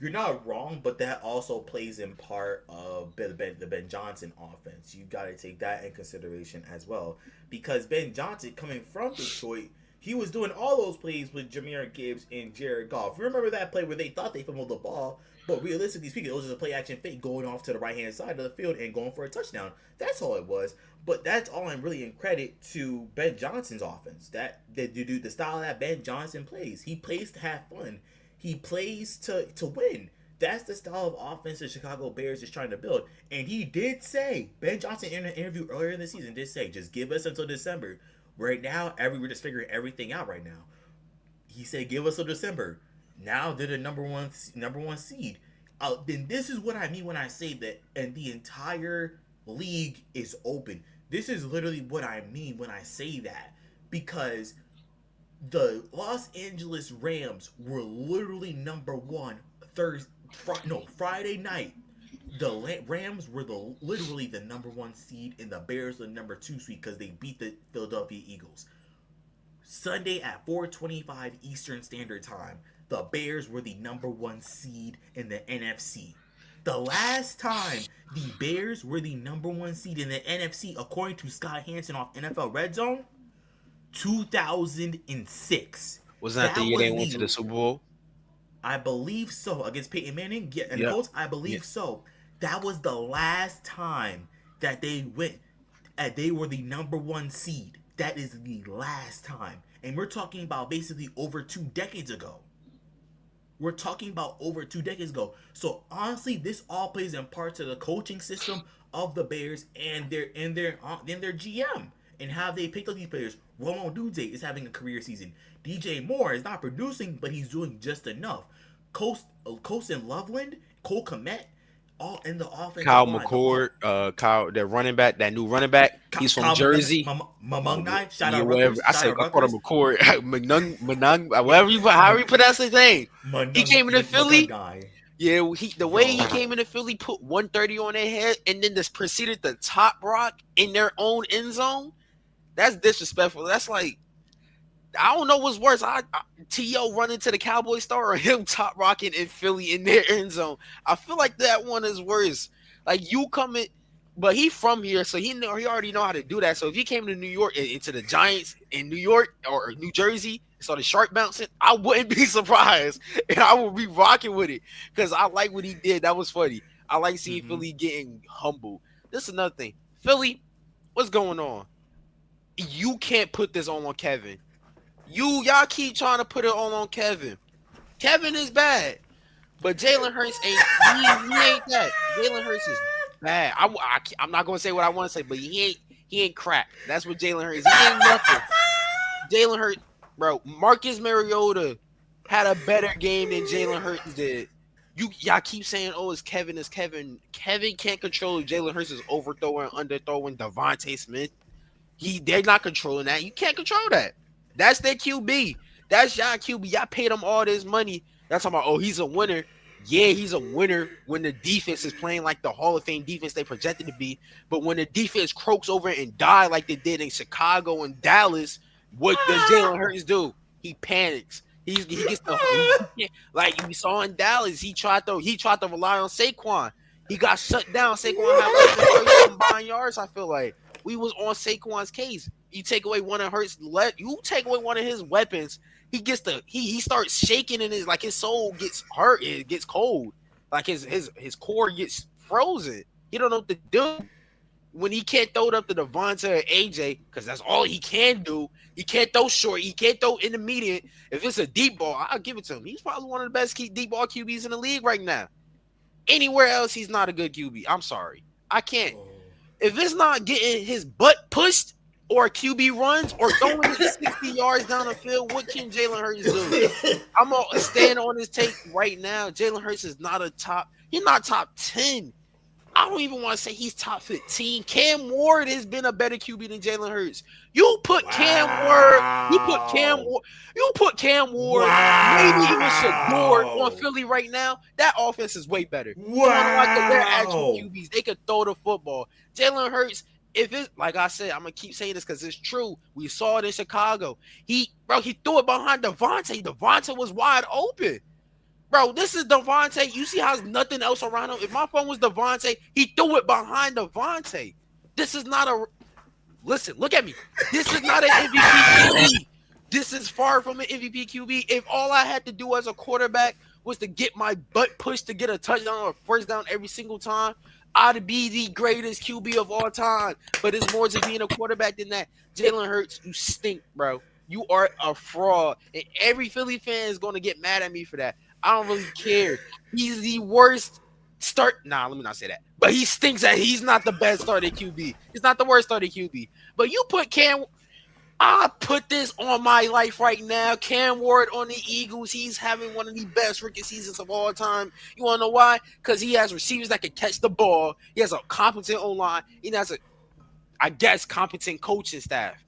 you're not wrong. But that also plays in part of the Ben Johnson offense. You got to take that in consideration as well, because Ben Johnson coming from Detroit, he was doing all those plays with Jahmyr Gibbs and Jared Goff. You remember that play where they thought they fumbled the ball, but realistically speaking, it was just a play action fake going off to the right hand side of the field and going for a touchdown. That's all it was. But that's all I'm really in credit to Ben Johnson's offense. The style that Ben Johnson plays. He plays to have fun. He plays to win. That's the style of offense the Chicago Bears is trying to build. And he did say, Ben Johnson in an interview earlier in the season did say, just give us until December. Right now, we're just figuring everything out right now. He said, give us till December. Now they're the number one seed. Then this is what I mean when I say that, and the entire league is open. This is literally what I mean when I say that, because the Los Angeles Rams were literally number one Friday night. The Rams were literally the number one seed, and the Bears the number two seed because they beat the Philadelphia Eagles. Sunday at 4:25 Eastern Standard Time, the Bears were the number one seed in the NFC. The last time the Bears were the number one seed in the NFC, according to Scott Hansen off NFL Redzone, 2006.
Wasn't that the
That
year they
was
went to the Super Bowl?
I believe so, against Peyton Manning. Yeah, and the
Yep.
Colts. I
Yeah.
believe so. That was the last time that they went. And they were the number one seed. That is the last time, and we're talking about basically over 2 decades ago. We're talking about over 2 decades ago. So honestly, this all plays in part to the coaching system of the Bears and their GM and how they picked up these players. Romo Dude is having a career season. DJ Moore is not producing, but he's doing just enough. Colston Loveland, Cole Komet, all in the offensive
Kyle
line.
McCord, Kyle, the running back, that new running back. He's from
Kyle
Jersey.
Mamungnai, shout
Yeah,
out
whatever.
Rutgers,
I
shout
said
out
I called him
Rutgers.
McCord, Manung, whatever you, however you pronounce his name. He came into Philly.
Mamungnai.
Yeah, the way he
Yo,
came into Philly, put 130 on their head, and then just proceeded to top rock in their own end zone. That's disrespectful. That's like I don't know what's worse. T.O. running to the Cowboy star or him top rocking in Philly in their end zone. I feel like that one is worse. Like you coming, but he from here, so he already know how to do that. So if he came to New York into the Giants in New York or New Jersey and saw the shark bouncing, I wouldn't be surprised and I would be rocking with it because I like what he did. That was funny. I like seeing
Mm-hmm.
Philly getting humble. This is another thing. Philly, what's going on? You can't put this on Kevin. Y'all keep trying to put it all on Kevin. Kevin is bad, but Jalen Hurts ain't. He ain't that. Jalen Hurts is bad. I'm not gonna say what I want to say, but he ain't crack. That's what Jalen Hurts. He ain't nothing. Jalen Hurts, bro. Marcus Mariota had a better game than Jalen Hurts did. Y'all keep saying, "Oh, it's Kevin, it's Kevin." Kevin can't control Jalen Hurts is overthrowing, underthrowing Devontae Smith. They're not controlling that. You can't control that. That's their QB. That's y'all QB. Y'all paid him all this money. That's talking about, oh, he's a winner. Yeah, he's a winner when the defense is playing like the Hall of Fame defense they projected to be. But when the defense croaks over and die like they did in Chicago and Dallas, what does Jalen Hurts do? He panics. He gets like we saw in Dallas. He tried to rely on Saquon. He got shut down. Saquon had like the 30 combined yards. I feel like we was on Saquon's case. You take away one of you take away one of his weapons. He gets he starts shaking in his like his soul gets hurt. It gets cold. Like his core gets frozen. He don't know what to do when he can't throw it up to Devonta or AJ because that's all he can do. He can't throw short. He can't throw intermediate. If it's a deep ball, I'll give it to him. He's probably one of the best deep ball QBs in the league right now. Anywhere else, he's not a good QB. I'm sorry. I can't. If it's not getting his butt pushed or QB runs or throwing it 60 yards down the field, what can Jalen Hurts do? I'm going to stand on his take right now. Jalen Hurts is not he's not top 10. I don't even want to say he's top 15. Cam Ward has been a better QB than Jalen Hurts. You put Cam Ward, maybe even Shador on Philly right now. That offense is way better.
Wow.
You want to like they're actual QBs. They could throw the football. Jalen Hurts, if it's like I said, I'm gonna keep saying this because it's true. We saw it in Chicago. He threw it behind Devontae. Devontae was wide open. Bro, this is Devontae. You see how there's nothing else around him? If my phone was Devontae, he threw it behind Devontae. This is not a listen, look at me. This is not an MVP QB. This is far from an MVP QB. If all I had to do as a quarterback was to get my butt pushed to get a touchdown or a first down every single time, I'd be the greatest QB of all time. But it's more to being a quarterback than that. Jalen Hurts, you stink, bro. You are a fraud. And every Philly fan is going to get mad at me for that. I don't really care. He's the worst let me not say that. But he stinks at he's not the best starting QB. He's not the worst starting QB. But you put I put this on my life right now. Cam Ward on the Eagles. He's having one of the best rookie seasons of all time. You want to know why? Because he has receivers that can catch the ball. He has a competent O-line. He has competent coaching staff.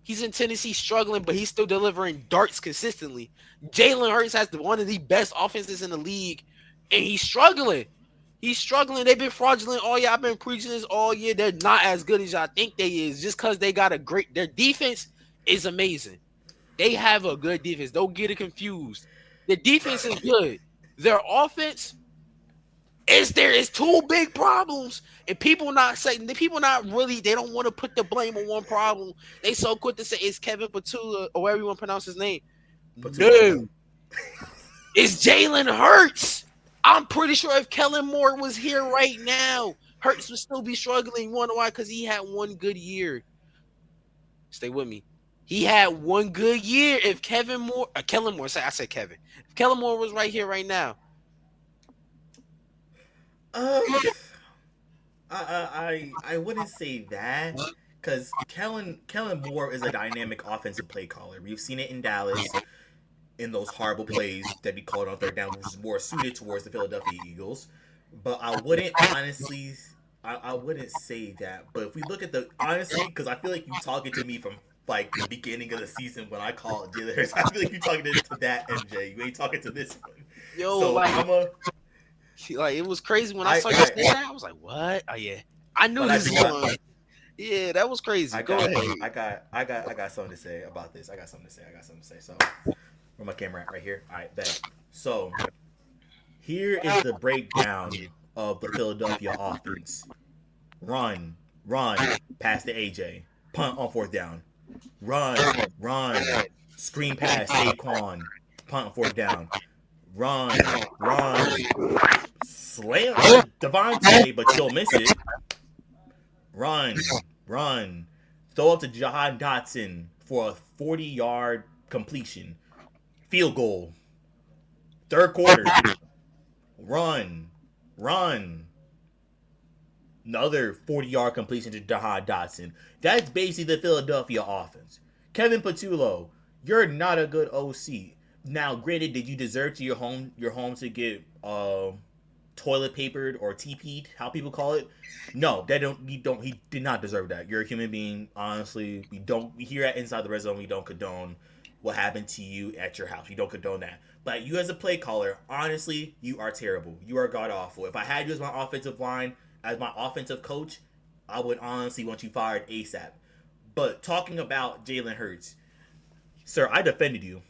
He's in Tennessee struggling, but he's still delivering darts consistently. Jalen Hurts has one of the best offenses in the league, and he's struggling. He's struggling. They've been fraudulent all year. I've been preaching this all year. They're not as good as y'all think they is just because they got their defense is amazing. They have a good defense. Don't get it confused. The defense is good. Their offense is two big problems. And people not really, they don't want to put the blame on one problem. They so quick to say it's Kevin Patula or whatever you want to pronounce his name. No. It's Jalen Hurts. I'm pretty sure if Kellen Moore was here right now, Hurts would still be struggling. You want to know why? Because he had one good year. Stay with me. He had one good year. If Kellen Moore, I said Kevin. If Kellen Moore was right here right now.
I wouldn't say that because Kellen Moore is a dynamic offensive play caller. We've seen it in Dallas in those horrible plays that he called on third down, which is more suited towards the Philadelphia Eagles. But I wouldn't honestly, I wouldn't say that. But if we look at honestly, because I feel like you talking to me from like the beginning of the season when I called Jalen Hurts, I feel like you talking to that MJ. You ain't talking to this one.
Yo,
so
like it was crazy when I saw you say that. I was like, what? Oh yeah, I knew this one. Yeah, that was crazy.
I
Go
got,
ahead.
I got something to say about this. I got something to say. I got something to say. So, where my camera at? Right here. All right, bet. So, here is the breakdown of the Philadelphia offense. Run, run, pass to AJ. Punt on fourth down. Run. Screen pass, Saquon. Punt on fourth down. Run. Slam to Devontae, but you'll miss it. Run. Throw up to Jahan Dotson for a 40-yard completion. Field goal. Third quarter. Run. Run. Another 40-yard completion to Jahan Dotson. That's basically the Philadelphia offense. Kevin Patullo, you're not a good OC. Now, granted, did you deserve to your home to get toilet papered or TP'd, how people call it? No, that don't you don't he did not deserve that. You're a human being. Honestly, we here at Inside the Red Zone, we don't condone what happened to you at your house. We don't condone that. But you as a play caller, honestly, you are terrible. You are god awful. If I had you as my offensive line, as my offensive coach, I would honestly want you fired ASAP. But talking about Jalen Hurts, sir, I defended you.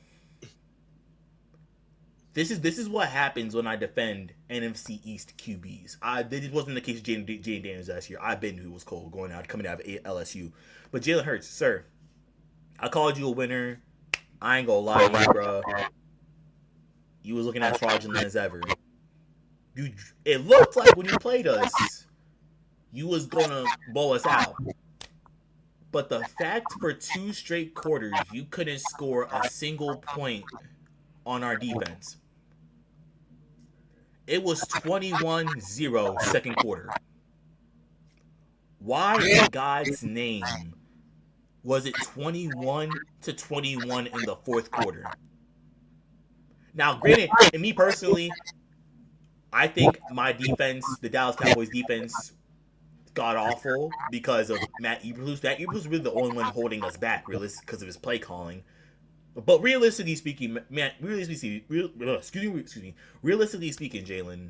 This is what happens when I defend NFC East QBs. This wasn't the case with Jane Daniels last year. I've been who was cold coming out of LSU, but Jalen Hurts, sir, I called you a winner. I ain't gonna lie to you, bro. You was looking as fraudulent as ever. You, it looked like when you played us, you was gonna blow us out. But the fact for two straight quarters you couldn't score a single point on our defense. It was 21-0 second quarter. Why in God's name was it 21-21 in the fourth quarter? Now, granted, and me personally, I think my defense, the Dallas Cowboys defense, got awful because of Matt Eberflus. Matt Eberflus was really the only one holding us back, really, because of his play calling. But realistically speaking, man, realistically speaking, Jalen,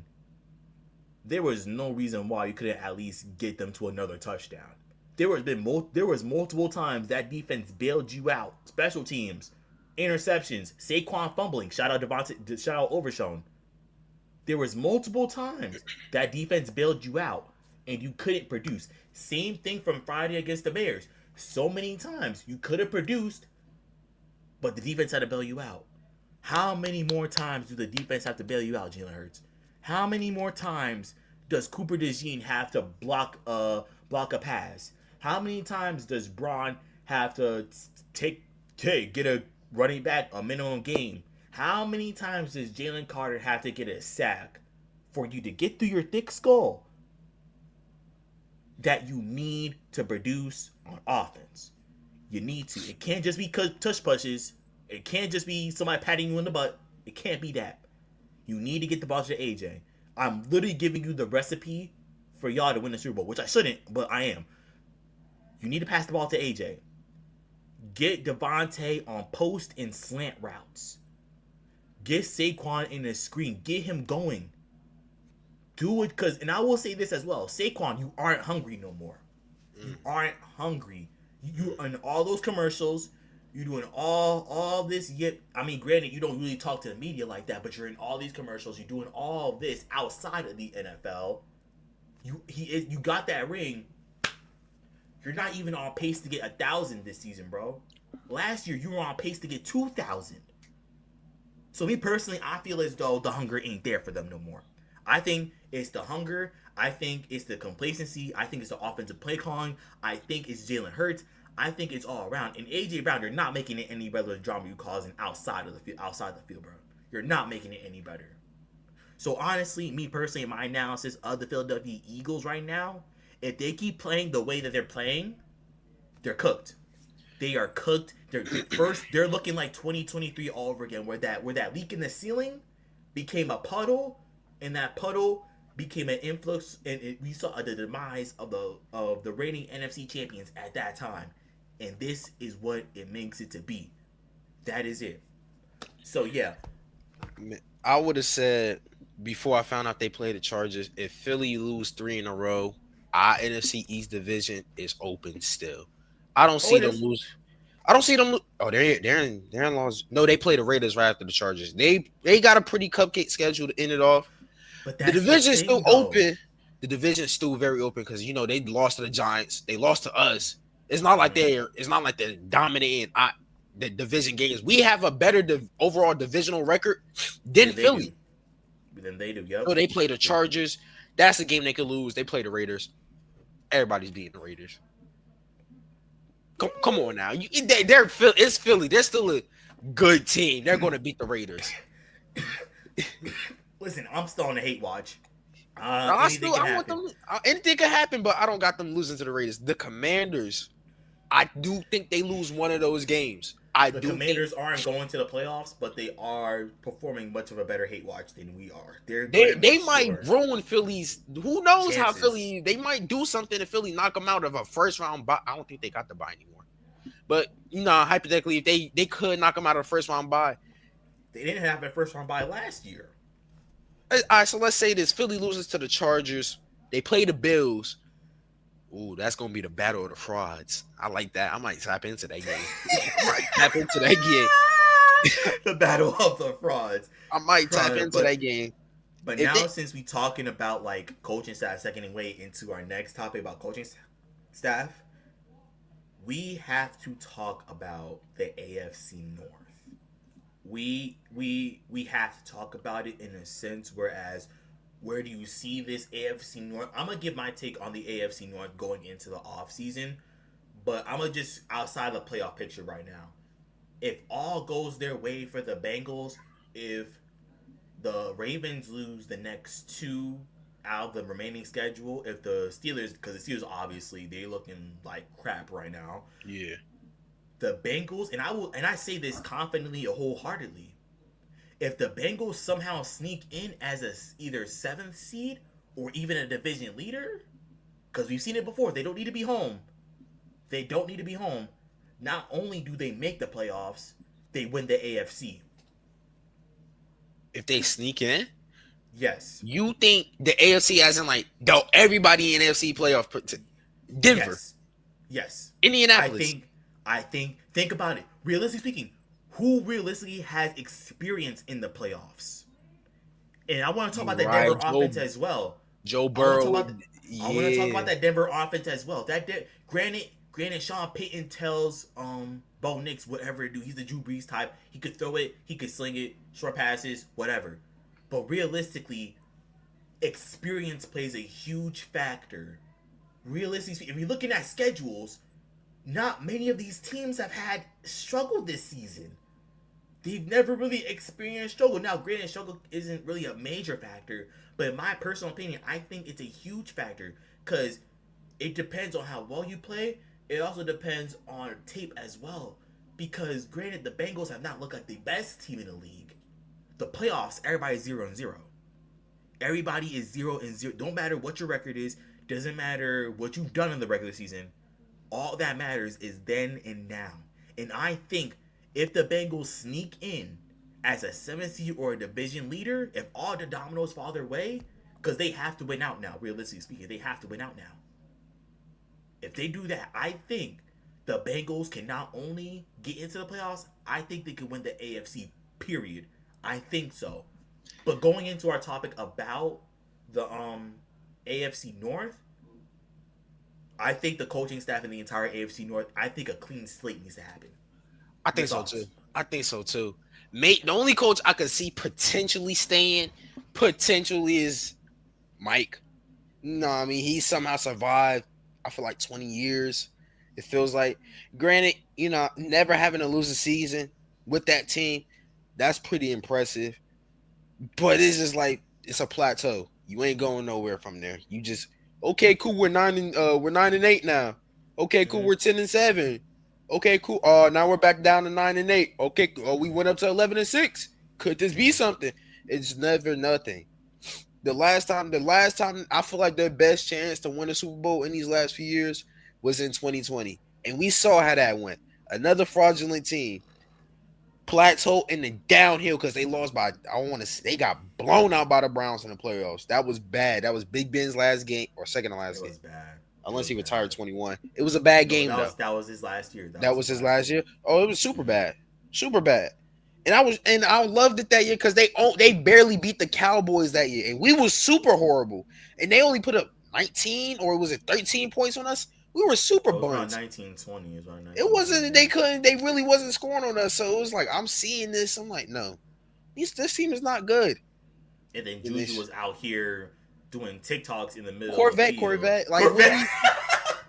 there was no reason why you couldn't at least get them to another touchdown. There was multiple times that defense bailed you out. Special teams, interceptions, Saquon fumbling. Shout out Devontae. Shout out Overshown. There was multiple times that defense bailed you out and you couldn't produce. Same thing from Friday against the Bears. So many times you could have produced, but the defense had to bail you out. How many more times do the defense have to bail you out, Jalen Hurts? How many more times does Cooper DeJean have to block a pass? How many times does Braun have to get a running back a minimum game? How many times does Jalen Carter have to get a sack for you to get through your thick skull that you need to produce on offense? You need to. It can't just be tush pushes. It can't just be somebody patting you in the butt. It can't be that. You need to get the ball to AJ. I'm literally giving you the recipe for y'all to win the Super Bowl, which I shouldn't, but I am. You need to pass the ball to AJ. Get Devontae on post and slant routes. Get Saquon in the screen. Get him going. Do it because, and I will say this as well, Saquon, you aren't hungry no more. You aren't hungry. You in all those commercials. You're doing all this. Yet, I mean, granted, you don't really talk to the media like that, but you're in all these commercials. You're doing all this outside of the NFL. You got that ring. You're not even on pace to get 1,000 this season, bro. Last year you were on pace to get 2,000. So me personally, I feel as though the hunger ain't there for them no more. I think it's the hunger. I think it's the complacency. I think it's the offensive play calling. I think it's Jalen Hurts. I think it's all around. And AJ Brown, you're not making it any better the drama you causing outside the field, bro. You're not making it any better. So honestly, me personally, in my analysis of the Philadelphia Eagles right now, if they keep playing the way that they're playing, they're cooked. They are cooked. They're looking like 2023 all over again, where that leak in the ceiling became a puddle, and that puddle became an influx, and we saw the demise of the reigning NFC champions at that time. And this is what it makes it to be. That is it. So yeah,
I would have said before I found out they played the Chargers, if Philly lose 3 in a row, our NFC East division is open still. I don't
Oh,
see
it
them
is.
lose. I don't see them. Oh, they're in laws. No, they play the Raiders right after the Chargers. They got a pretty cupcake schedule to end it off.
But
The
that's the
division is still
thing, though.
open. The division is still very open because they lost to the Giants. They lost to us. It's not like
Hmm.
they're dominating the division games. We have a better overall divisional record than
Then they do.
Philly.
Then they do. Yep.
So they play the Chargers. That's a game they could lose. They play the Raiders. Everybody's beating the Raiders. Come on now. It's Philly. They're still a good team. They're going to beat the Raiders.
Listen, I'm still on the hate watch. Anything can
I want
happen.
them. Anything could happen, but I don't got them losing to the Raiders. The Commanders, I do think they lose one of those games. I
The
do think
Commanders aren't going to the playoffs, but they are performing much of a better hate watch than we are. They're
they
gonna make
they might
sure
ruin Philly's. Who knows how
chances.
Philly? They might do something to Philly, knock them out of a first round bye. I don't think they got the bye anymore. But hypothetically, if they could knock them out of the first round bye.
They didn't have their first round bye last year.
All right, so let's say this: Philly loses to the Chargers. They play the Bills. Ooh, that's gonna be the battle of the frauds. I like that. I might tap into that game. I might tap into that game.
The battle of the frauds.
I might tap into
But
that game.
but
If
now
they,
since we talking about like coaching staff, seconding way into our next topic about coaching staff, we have to talk about the AFC North. We have to talk about it in a sense. Whereas, where do you see this AFC North? I'm gonna give my take on the AFC North going into the off season, but I'm gonna just outside the playoff picture right now. If all goes their way for the Bengals, if the Ravens lose the next two out of the remaining schedule, if the Steelers, because the Steelers obviously they looking like crap right now,
yeah,
the Bengals, and I say this confidently or wholeheartedly, if the Bengals somehow sneak in as a either seventh seed or even a division leader, because we've seen it before, they don't need to be home. They don't need to be home. Not only do they make the playoffs, they win the AFC.
if they sneak in,
Yes.
you think the AFC as in like everybody in AFC playoff put to Denver,
Yes. Yes. I
Indianapolis,
think think about it. Realistically speaking, who realistically has experience in the playoffs? And I want to talk
you
about that
right,
Denver offense as well.
Joe
I want to talk
Burrow,
about I want to talk
yeah,
about that Denver offense as well. Granted, Sean Payton tells Bo Nix whatever to do. He's the Drew Brees type. He could throw it, he could sling it, short passes, whatever. But realistically, experience plays a huge factor. Realistically, if you're looking at schedules, not many of these teams have had struggled this season. They've never really experienced struggle. Now, granted, struggle isn't really a major factor, but in my personal opinion, I think it's a huge factor because it depends on how well you play. It also depends on tape as well. Because granted, the Bengals have not looked like the best team in the league. The playoffs, everybody's 0-0. Everybody is 0-0. Don't matter what your record is. Doesn't matter what you've done in the regular season. All that matters is then and now. And I think if the Bengals sneak in as a 7th seed or a division leader, if all the dominoes fall their way, because they have to win out now, realistically speaking, they have to win out now. If they do that, I think the Bengals can not only get into the playoffs, I think they can win the AFC, period. I think so. But going into our topic about the AFC North, I think the coaching staff in the entire AFC North, I think a clean slate needs to happen.
I
Your
think so too.
thoughts?
I think so too. Mate, the only coach I could see potentially staying, potentially is Mike. No, I mean he somehow survived. I feel like 20 years. It feels like. Granted, never having to lose a season with that team, that's pretty impressive. But it's just like it's a plateau. You ain't going nowhere from there. You just okay, cool. We're 9-8 now. Okay, cool.
Mm-hmm.
We're 10-7. Okay, cool. Now we're back down to 9-8. Okay, we went up to 11-6. Could this be something? It's never nothing. The last time I feel like their best chance to win a Super Bowl in these last few years was in 2020, and we saw how that went. Another fraudulent team plateau and then downhill because they lost by, I want to say, they got blown out by the Browns in the playoffs. That was bad. That was Big Ben's last game or second to
It
last game,
was bad. It
unless
was
he retired
bad.
21. It was a bad
No,
game though.
that was his last year. That
That
was
was
his
his
last
last
year.
year. Oh, it was super
Hmm.
bad, super bad. And I loved it that year because they barely beat the Cowboys that year, and we was super horrible, and they only put up 19 or was it 13 points on us. We were super
It was around
buns.
1920. It was around
It
1920.
wasn't they couldn't they really wasn't scoring on us. So it was like I'm seeing this. I'm like, no, this team is not good.
And then
And
Juju
this
was out here doing TikToks in the middle of the
Corvette,
field.
Corvette, like
Corvette,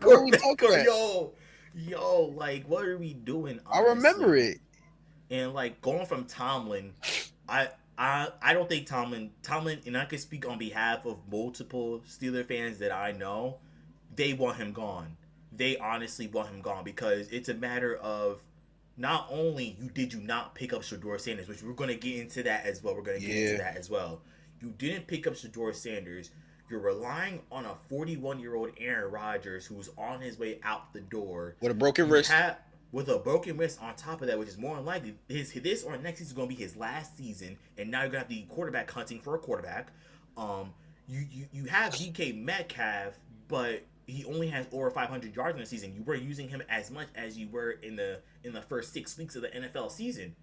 what are we talking
Corvette,
about?
yo, like what are we doing?
I remember
Honestly,
it.
and like going from Tomlin, I I don't think Tomlin, and I can speak on behalf of multiple Steeler fans that I know, they want him gone. They honestly want him gone because it's a matter of not only you not pick up Shador Sanders, which we're gonna get into that as well. We're gonna get into
Yeah,
that as well. You didn't pick up Shador Sanders. You're relying on a 41-year-old Aaron Rodgers who's on his way out the door.
with a broken
You
wrist.
have with a broken wrist on top of that, which is more than likely his this or next season is going to be his last season, and now you're going to have the quarterback hunting for a quarterback. You have DK Metcalf, but he only has over 500 yards in the season. You were using him as much as you were in the first 6 weeks of the NFL season.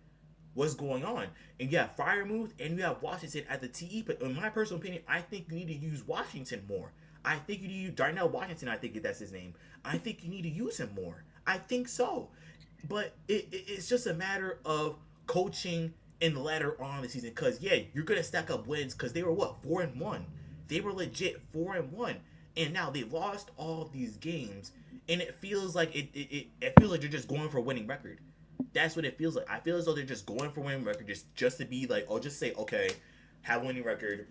What's going on? And you have Firemouth and you have Washington at the TE. But in my personal opinion, I think you need to use Washington more. I think you need to use Darnell Washington. I think that's his name. I think you need to use him more. I think so. But it's just a matter of coaching in the latter on the season. Because, yeah, you're going to stack up wins because they were what? 4-1. They were legit 4-1. And now they lost all of these games. And it feels like it feels like they're just going for a winning record. That's what it feels like. I feel as though they're just going for winning record just to be like, oh, just say, okay, have a winning record.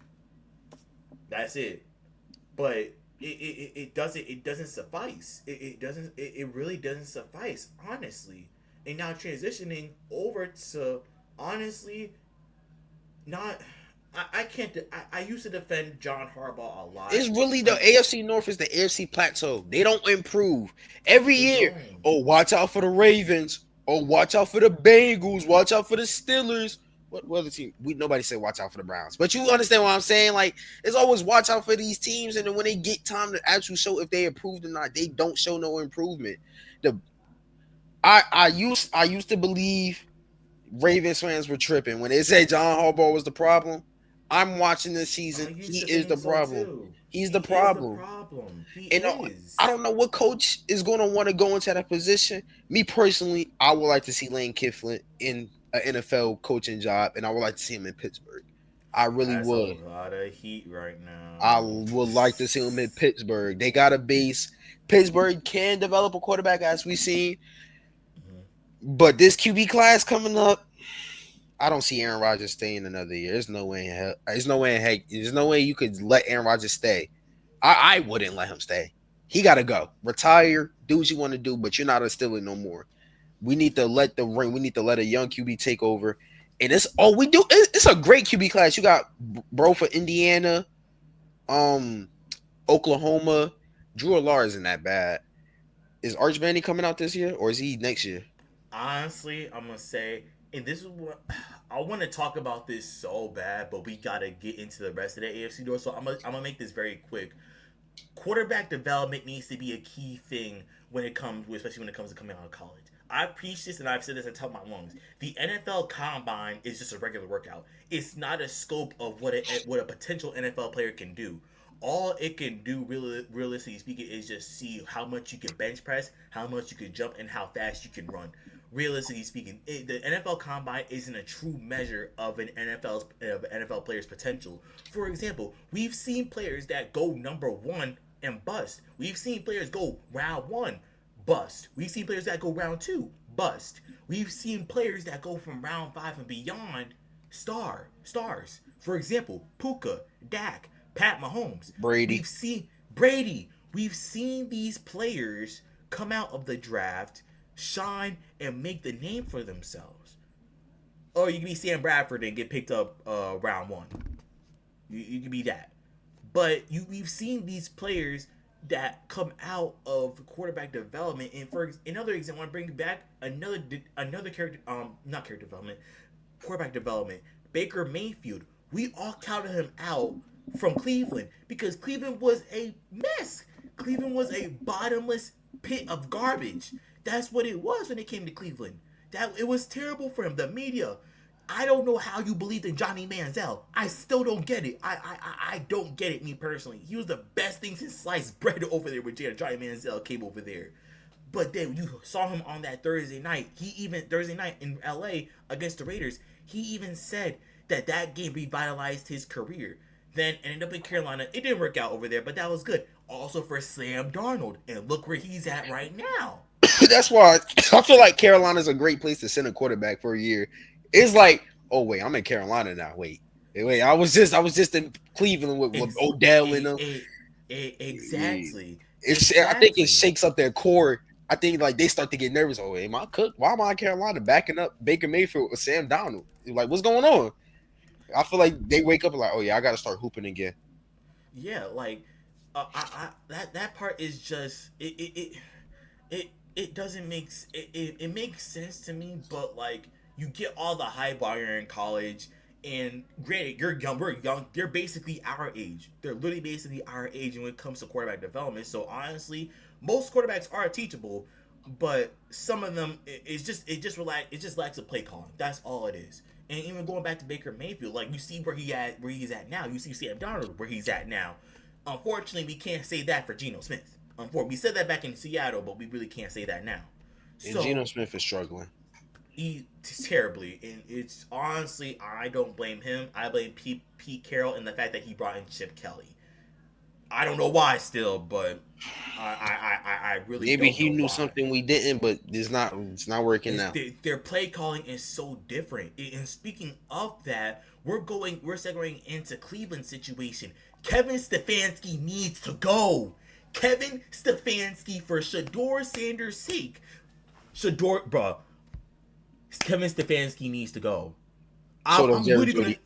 That's it. But it doesn't suffice. It really doesn't suffice, honestly. And now transitioning over to honestly not I can't I used to defend John Harbaugh a lot.
It's really the
Um,
AFC North is the AFC plateau. They don't improve every
they
year.
don't.
Oh, watch out for the Ravens. Oh, watch out for the Bengals. Watch out for the Steelers. What other team? We nobody say watch out for the Browns, but you understand what I'm saying. Like it's always watch out for these teams, and then when they get time to actually show if they improved or not, they don't show no improvement. The I used to believe Ravens fans were tripping when they said John Harbaugh was the problem. I'm watching this
I
season.
used
He
to
is the
think so
problem.
too.
He's
He
the
is the
problem.
problem. He
And I
is.
don't know what coach is going to want to go into that position. Me personally, I would like to see Lane Kiffin in an NFL coaching job, and I would like to see him in Pittsburgh. I really
That's a
would.
lot of heat right
I
now.
would like to see him in Pittsburgh. They got a base. Pittsburgh can develop a quarterback, as we seen,
Mhm.
but this QB class coming up, I don't see Aaron Rodgers staying another year. There's no way in hell. There's no way in heck. There's no way you could let Aaron Rodgers stay. I wouldn't let him stay. He got to go. Retire. Do what you want to do, but you're not a Steeler no more. We need to let the ring. We need to let a young QB take over. And it's all we do. It's a great QB class. You got bro for Indiana, um, Oklahoma. Drew Alar isn't that bad. Is Arch Manning coming out this year or is he next year?
Honestly, I'm gonna say, and this is what I want to talk about this so bad, but we gotta get into the rest of the AFC door. So I'm gonna make this very quick. Quarterback development needs to be a key thing when it comes, especially when it comes to coming out of college. I preach this and I've said this at top of my lungs. The NFL Combine is just a regular workout. It's not a scope of what a potential NFL player can do. All it can do, really, realistically speaking, is just see how much you can bench press, how much you can jump, and how fast you can run. Realistically speaking, the NFL Combine isn't a true measure of an NFL player's potential. For example, we've seen players that go number one and bust. We've seen players go round one, bust. We've seen players that go round two, bust. We've seen players that go from round five and beyond, stars. For example, Puka, Dak, Pat Mahomes.
Brady.
We've seen Brady. We've seen these players come out of the draft, shine, and make the name for themselves. Or you can be Sam Bradford and get picked up round one. You can be that. But we've seen these players that come out of quarterback development. And for another example, I want to bring back another character, not character development, quarterback development. Baker Mayfield. We all counted him out from Cleveland because Cleveland was a mess. Cleveland was a bottomless pit of garbage. That's what it was when it came to Cleveland. That it was terrible for him. The media. I don't know how you believed in Johnny Manziel. I still don't get it. I don't get it, me personally. He was the best thing since sliced bread over there when Johnny Manziel came over there. But then you saw him on that Thursday night. Thursday night in LA against the Raiders, he even said that that game revitalized his career. Then ended up in Carolina. It didn't work out over there, but that was good. Also for Sam Darnold. And look where he's at right now.
That's why I feel like Carolina's a great place to send a quarterback for a year. It's like, oh wait, I'm in Carolina now. Wait. I was just in Cleveland with
Ex-
Odell in
a,
them.
a,
It's
exactly.
I think it
Exactly.
shakes up their core. I think like they start to get nervous. Oh, am I cooked? Why am I in Carolina backing up Baker Mayfield with Sam Donald? Like, what's going on? I feel like they wake up like, oh yeah, I got to start hooping again.
Yeah, like that part is just it doesn't it makes sense to me, but like you get all the hype while you're in college, and granted you're young, we're young, they're basically our age, they're literally basically our age when it comes to quarterback development. So honestly, most quarterbacks are teachable, but some of them it just lacks a play calling. That's all it is. And even going back to Baker Mayfield, like you see where he's at now. You see Sam Darnold where he's at now. Unfortunately, we can't say that for Geno Smith. Unfortunately, we said that back in Seattle, but we really can't say that now.
And Geno
So
Smith is struggling.
he terribly, and it's honestly I don't blame him. I blame Pete Carroll and the fact that he brought in Chip Kelly. I don't know why still, but I really
Maybe
don't
he
know
knew
why.
something we didn't, but it's not working
It's
now.
their play calling is so different. And speaking of that, we're segueing into Cleveland situation. Kevin Stefanski needs to go. Kevin Stefanski for Shador Sanders' sake. Bruh, Kevin Stefanski needs to go.
So does
I'm
Jerry
literally gonna.
Judy.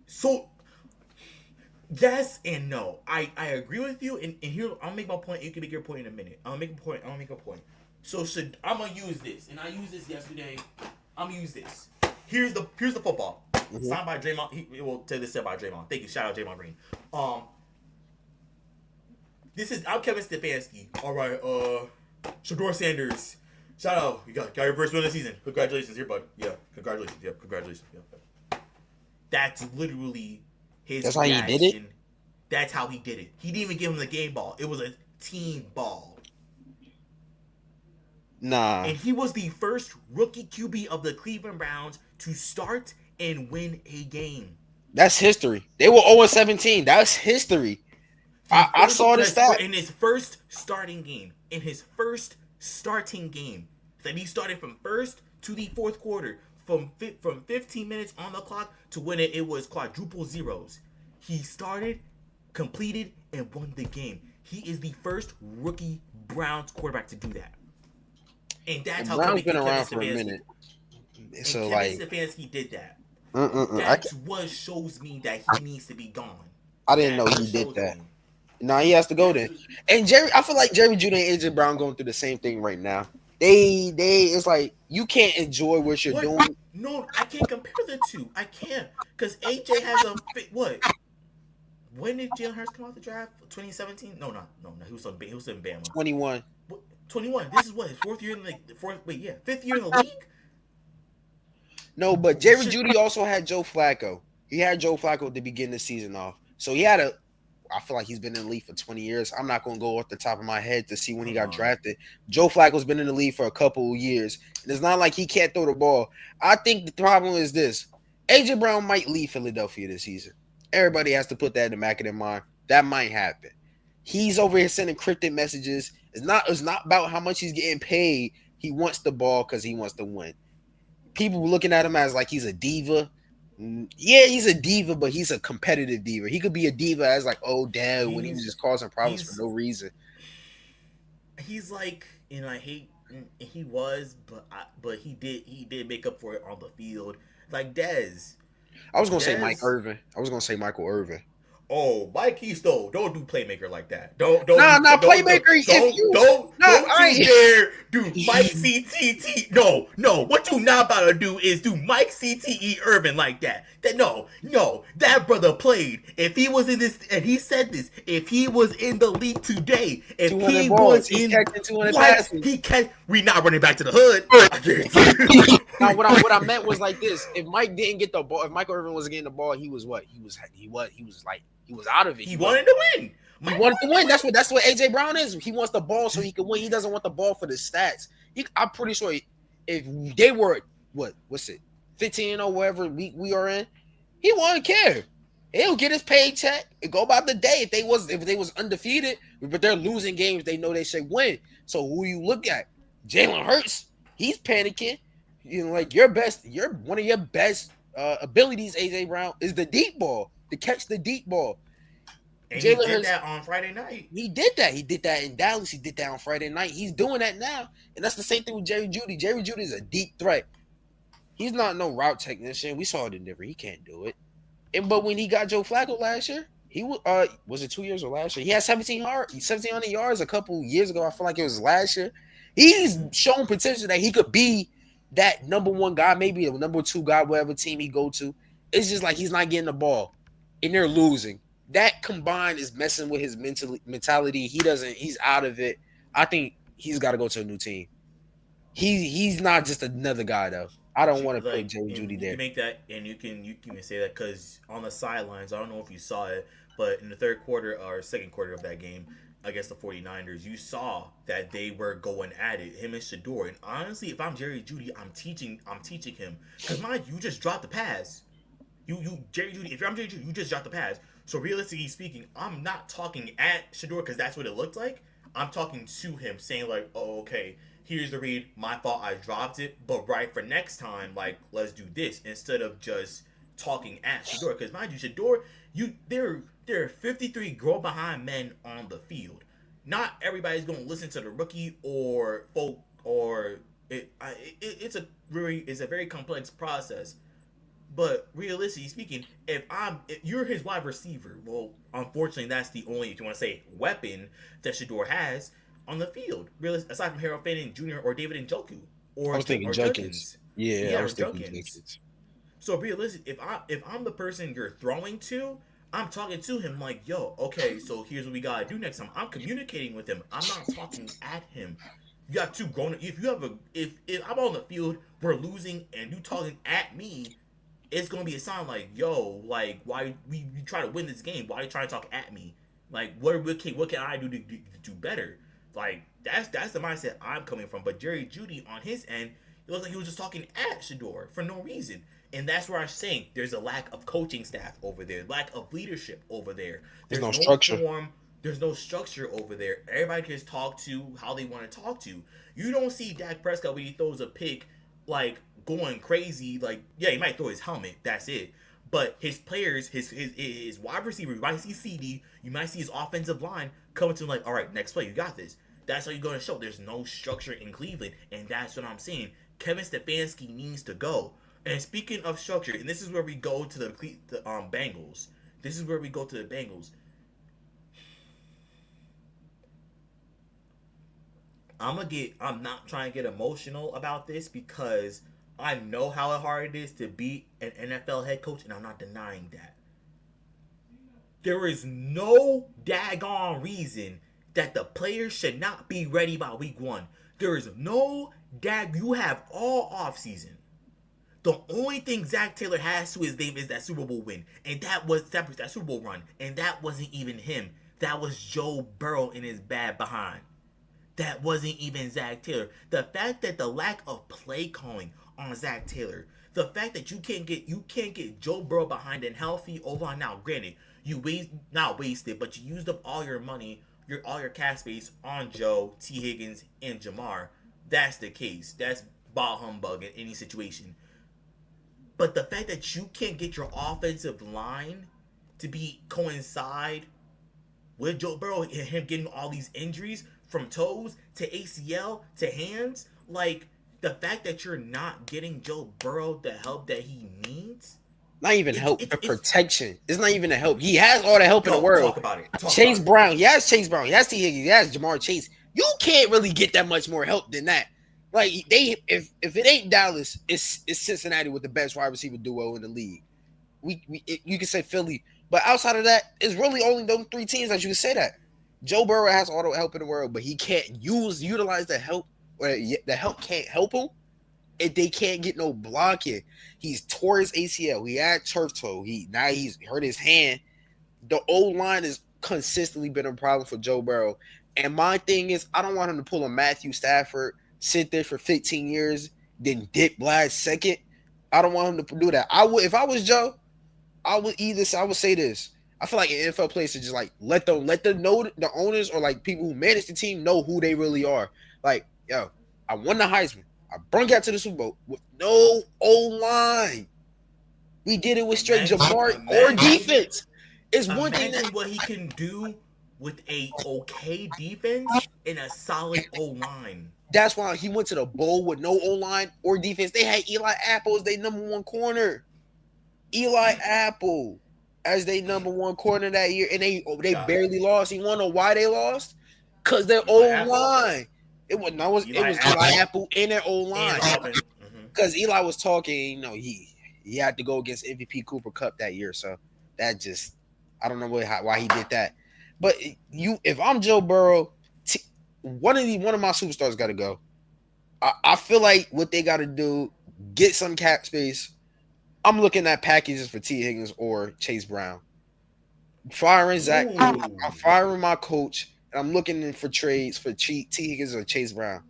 So yes and no. I agree with you, and here I'll make my point. You can make your point in a minute. I'll make a point. I'll make a point. So should I'm gonna use this, and I used this yesterday. I'm gonna use this. Here's the football
Mhm.
signed by Draymond. He will tell this said by Draymond. Thank you. Shout out Draymond Green. Um, this is I'm Kevin Stefanski. All right. Shador Sanders. Shout out. You got your first win of the season. Congratulations, here, bud. Yeah. Congratulations. Yeah. Congratulations. Yeah. That's literally his
That's how he did it.
reaction. That's how he did it. He didn't even give him the game ball. It was a team ball.
Nah,
And he was the first rookie QB of the Cleveland Browns to start and win a game.
that's history. They were 0-17. That's history.
The
I
first
saw the
that's
stat.
in his first starting game. In his first starting game. That he started from first to the fourth quarter. From 15 minutes on the clock to when it was quadruple zeros. He started, completed, and won the game. He is the first rookie Browns quarterback to do that. And
The
that's how
Browns been
Kevin
around for a
Stefanski
minute,
and
so
Kevin
like,
Stefanski did that.
I
That's what shows me that he needs to be gone.
I didn't know
That's what
he did
shows
that.
me.
Nah, he has to go
That's
then. And Jerry, I feel like Jerry Judy and AJ Brown going through the same thing right now. It's like you can't enjoy what you're
what?
doing.
No, I can't compare the two. I can't because AJ has a fit. What? When did Jalen Hurts come out the draft? 2017? No. He was in Bama.
21.
What? 21. This is what his fourth year in the fourth. Wait, yeah, fifth year in the league.
No, but Jerry
Should
Judy also had Joe Flacco. He had Joe Flacco to begin the season off. So he had a I feel like he's been in the league for 20 years. I'm not going to go off the top of my head to see when he
hold
got
on.
drafted. Joe Flacco's been in the league for a couple of years. And it's not like he can't throw the ball. I think the problem is this. AJ Brown might leave Philadelphia this season. Everybody has to put that in the back of their mind. That might happen. He's over here sending cryptic messages. It's not about how much he's getting paid. He wants the ball because he wants to win. People were looking at him as like he's a diva. Yeah, he's a diva, but he's a competitive diva. He could be a diva as like, oh, dad, when he was
He's
just causing problems for
he's
no reason.
he's like I hate he was, but he did make up for it on the field. Like
I was gonna say Mike
Dez.
Irvin. I was gonna say Michael Irvin.
Oh, Mike Keystone, don't do playmaker like that. Don't
Nah,
do
nah,
don't
playmaker. If you nah,
don't you
I
dare do Mike
ain't.
CTT. No, no. What you not about to do is do Mike CTE Irvin like that. That no. That brother played. If he was in this, and he said this, if he was in the league today, if
200
he was
balls. He's
in
catching 200
what
passes.
he can, we not running back to the hood. I guarantee
Now, what I
you.
meant was like this: if Mike didn't get the ball, if Michael Irvin wasn't getting the ball, he was what? He was out of it.
He wanted to win.
He
Mike
wanted to
wanted
win.
to win.
That's what AJ Brown is. He wants the ball so he can win. He doesn't want the ball for the stats. I'm pretty sure if they were what's it 15 or whatever we are in, he wouldn't care. He'll get his paycheck and go about the day. If they was undefeated, but they're losing games, they know they should win. So who you look at? Jalen Hurts, he's panicking. You know, like your one of your best abilities, AJ Brown, is the deep ball, to catch the deep ball.
And he
Jalen
did
Hurts,
that on Friday night.
he did that. He did that in Dallas. He did that on Friday night. He's doing that now. And that's the same thing with Jerry Jeudy. Jerry Jeudy is a deep threat. He's not no route technician. We saw it in Denver. He can't do it. But when he got Joe Flacco last year, he was it 2 years or last year? He had 1,700 yards a couple years ago. I feel like it was last year. He's shown potential that he could be that number one guy, maybe the number two guy, whatever team he go to. It's just like he's not getting the ball, and they're losing. That combined is messing with his mentality. He's out of it. I think he's got to go to a new team. He's not just another guy though. I don't want to put
Like,
Jerry
and
Jeudy
you can
there.
make that, and you can even say that because on the sidelines, I don't know if you saw it, but in the third quarter or second quarter of that game against the 49ers, you saw that they were going at it, him and Shador. And honestly, if I'm Jerry Judy, I'm teaching him because mind you, just dropped the pass. You Jerry Judy, if I'm Jerry Judy, you just dropped the pass. So realistically speaking, I'm not talking at Shador because that's what it looked like. I'm talking to him, saying like, "Oh, okay, here's the read. My fault, I dropped it. But right for next time, like, let's do this instead of just talking at Shador. Because mind you, Shador, there are 53 grow behind men on the field. Not everybody's gonna listen to the rookie or folk or it's a very complex process. But realistically speaking, if you're his wide receiver, well, unfortunately, that's the only, if you want to say, weapon that Shador has on the field. Really, aside from Harold Fanning Jr. or David Njoku
I was thinking
or
Junkins.
Judkins,
Yeah, I
yeah, or
was thinking
Judkins.
Junkins.
So realistic, if I'm the person you're throwing to, I'm talking to him like, yo, okay, so here's what we gotta do next time. I'm communicating with him. I'm not talking at him. You got two grown. If you have a, if I'm on the field, we're losing, and you talking at me, it's gonna be a sign like, yo, like why we try to win this game? Why are you trying to talk at me? Like what can I do to do better? Like that's the mindset I'm coming from. But Jerry Judy on his end, it looks like he was just talking at Shador for no reason. And that's where I'm saying there's a lack of coaching staff over there, lack of leadership over there.
There's
There's
no
no
structure.
form, there's no structure over there. Everybody can just talk to how they want to talk to. You don't see Dak Prescott when he throws a pick like going crazy. Like, yeah, he might throw his helmet. That's it. But his players, his wide receiver, you might see CD, you might see his offensive line coming to him like, all right, next play, you got this. That's how you're going to show. There's no structure in Cleveland, and that's what I'm saying. Kevin Stefanski needs to go. And speaking of structure, and this is where we go to the Bengals. This is where we go to the Bengals. I'm not trying to get emotional about this because I know how hard it is to be an NFL head coach, and I'm not denying that. There is no daggone reason that the players should not be ready by week one. There is no you have all off season. The only thing Zach Taylor has to his name is that Super Bowl win, and that Super Bowl run, and that wasn't even him. That was Joe Burrow in his bad behind. That wasn't even Zach Taylor. The fact that the lack of play calling on Zach Taylor, the fact that you can't get Joe Burrow behind and healthy over on now. Granted, you not wasted, but you used up all your money, all your cash space on Joe, T. Higgins, and Jamar. That's the case. That's ball humbug in any situation. But the fact that you can't get your offensive line to be coincide with Joe Burrow and him getting all these injuries from toes to ACL to hands, like the fact that you're not getting Joe Burrow the help that he needs,
Not even
It's
help.
it's
The
it's
protection. It's not even a help. He has all the help in the
yo,
world.
talk about it. Talk
Chase
about it.
Brown. He has Chase Brown. He has T. Higgins. He has Jamar Chase. You can't really get that much more help than that. Like they, if it ain't Dallas, it's Cincinnati with the best wide receiver duo in the league. You can say Philly, but outside of that, it's really only those three teams that you can say that. Joe Burrow has all the help in the world, but he can't utilize the help. Or the help can't help him if they can't get no blocking. He's tore his ACL. He had turf toe. He's hurt his hand. The old line has consistently been a problem for Joe Burrow. And my thing is, I don't want him to pull a Matthew Stafford, sit there for 15 years, then dip last second. I don't want him to do that. I would, if I was Joe, I would say this. I feel like an NFL players should just like let the know the owners or like people who manage the team know who they really are. Like, yo, I won the Heisman. I brung you out to the Super Bowl with no O line. We did it with straight
Imagine,
Jamar or
imagine,
defense. It's one thing that
imagine what he can do with a okay defense and a solid O line.
that's why he went to the bowl with no O line or defense. They had Eli Apple as their number one corner. Eli Apple as their number one corner that year, and they
Got
barely lost. You want to know why they lost? Cause their
Eli
O
Apple.
line. It
Eli
was Eli
Apple
Apple in their O
and
line.
offense. Mm-hmm.
Because Eli was talking, he had to go against MVP Cooper Cup that year, so that just I don't know why he did that. But if I'm Joe Burrow, one of my superstars got to go. I feel like what they got to do, get some cap space. I'm looking at packages for T. Higgins or Chase Brown. Firing Zach, I'm
Ooh.
firing my coach, and I'm looking for trades for T. Higgins or Chase Brown.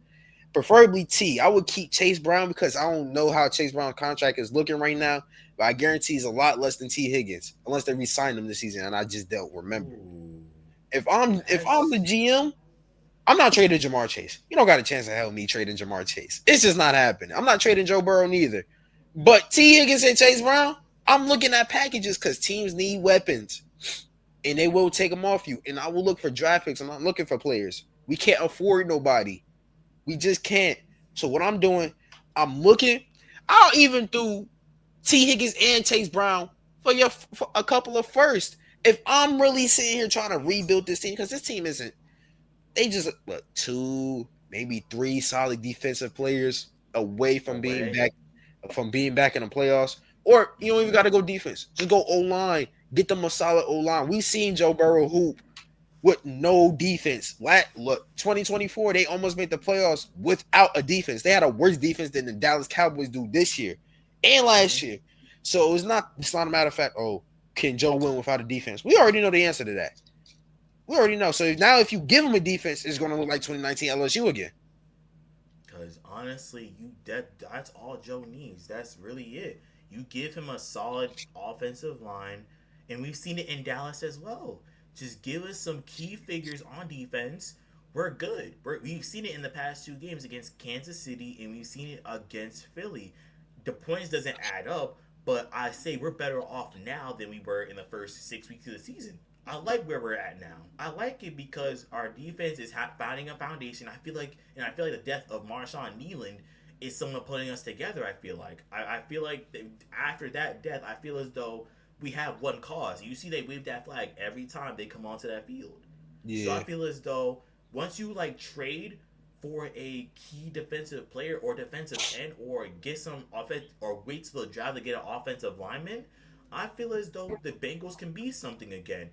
Preferably T. I would keep Chase Brown because I don't know how Chase Brown's contract is looking right now, but I guarantee it's a lot less than T. Higgins unless they re-sign him this season, and I just don't remember.
Ooh.
If I'm the
That's
GM, I'm not trading Jamar Chase. You don't got a chance to help me trading Jamar Chase. It's just not happening. I'm not trading Joe Burrow neither. But T. Higgins and Chase Brown, I'm looking at packages because teams need weapons, and they will take them off you. And I will look for draft picks. I'm not looking for players. We can't afford nobody. We just can't. So what I'm doing, I'm looking. I'll even do T. Higgins and Chase Brown for a couple of firsts. If I'm really sitting here trying to rebuild this team, because this team isn't, they just two, maybe three solid defensive players away
away.
from being back in the playoffs. Or you don't even
Mm-hmm.
got to go defense. Just go O line. Get them a solid O line. We seen Joe Burrow hoop with no defense. Look, 2024, they almost made the playoffs without a defense. They had a worse defense than the Dallas Cowboys do this year and last
Mm-hmm.
year. So it's not a matter of fact, oh, can Joe win without a defense? We already know the answer to that. We already know. So now if you give him a defense, it's going to look like 2019 LSU again.
Because honestly, that's all Joe needs. That's really it. You give him a solid offensive line, and we've seen it in Dallas as well. Just give us some key figures on defense. We're good. We've seen it in the past two games against Kansas City, and we've seen it against Philly. The points doesn't add up, but I say we're better off now than we were in the first 6 weeks of the season. I like where we're at now. I like it because our defense is finding a foundation. I feel like the death of Marshawn Kneeland is someone putting us together. I feel like I feel like after that death, I feel as though we have one cause. You see, they wave that flag every time they come onto that field. So I
Yeah.
feel as though once you like trade for a key defensive player or defensive end or get some offense or wait till the draft to get an offensive lineman, I feel as though the Bengals can be something again.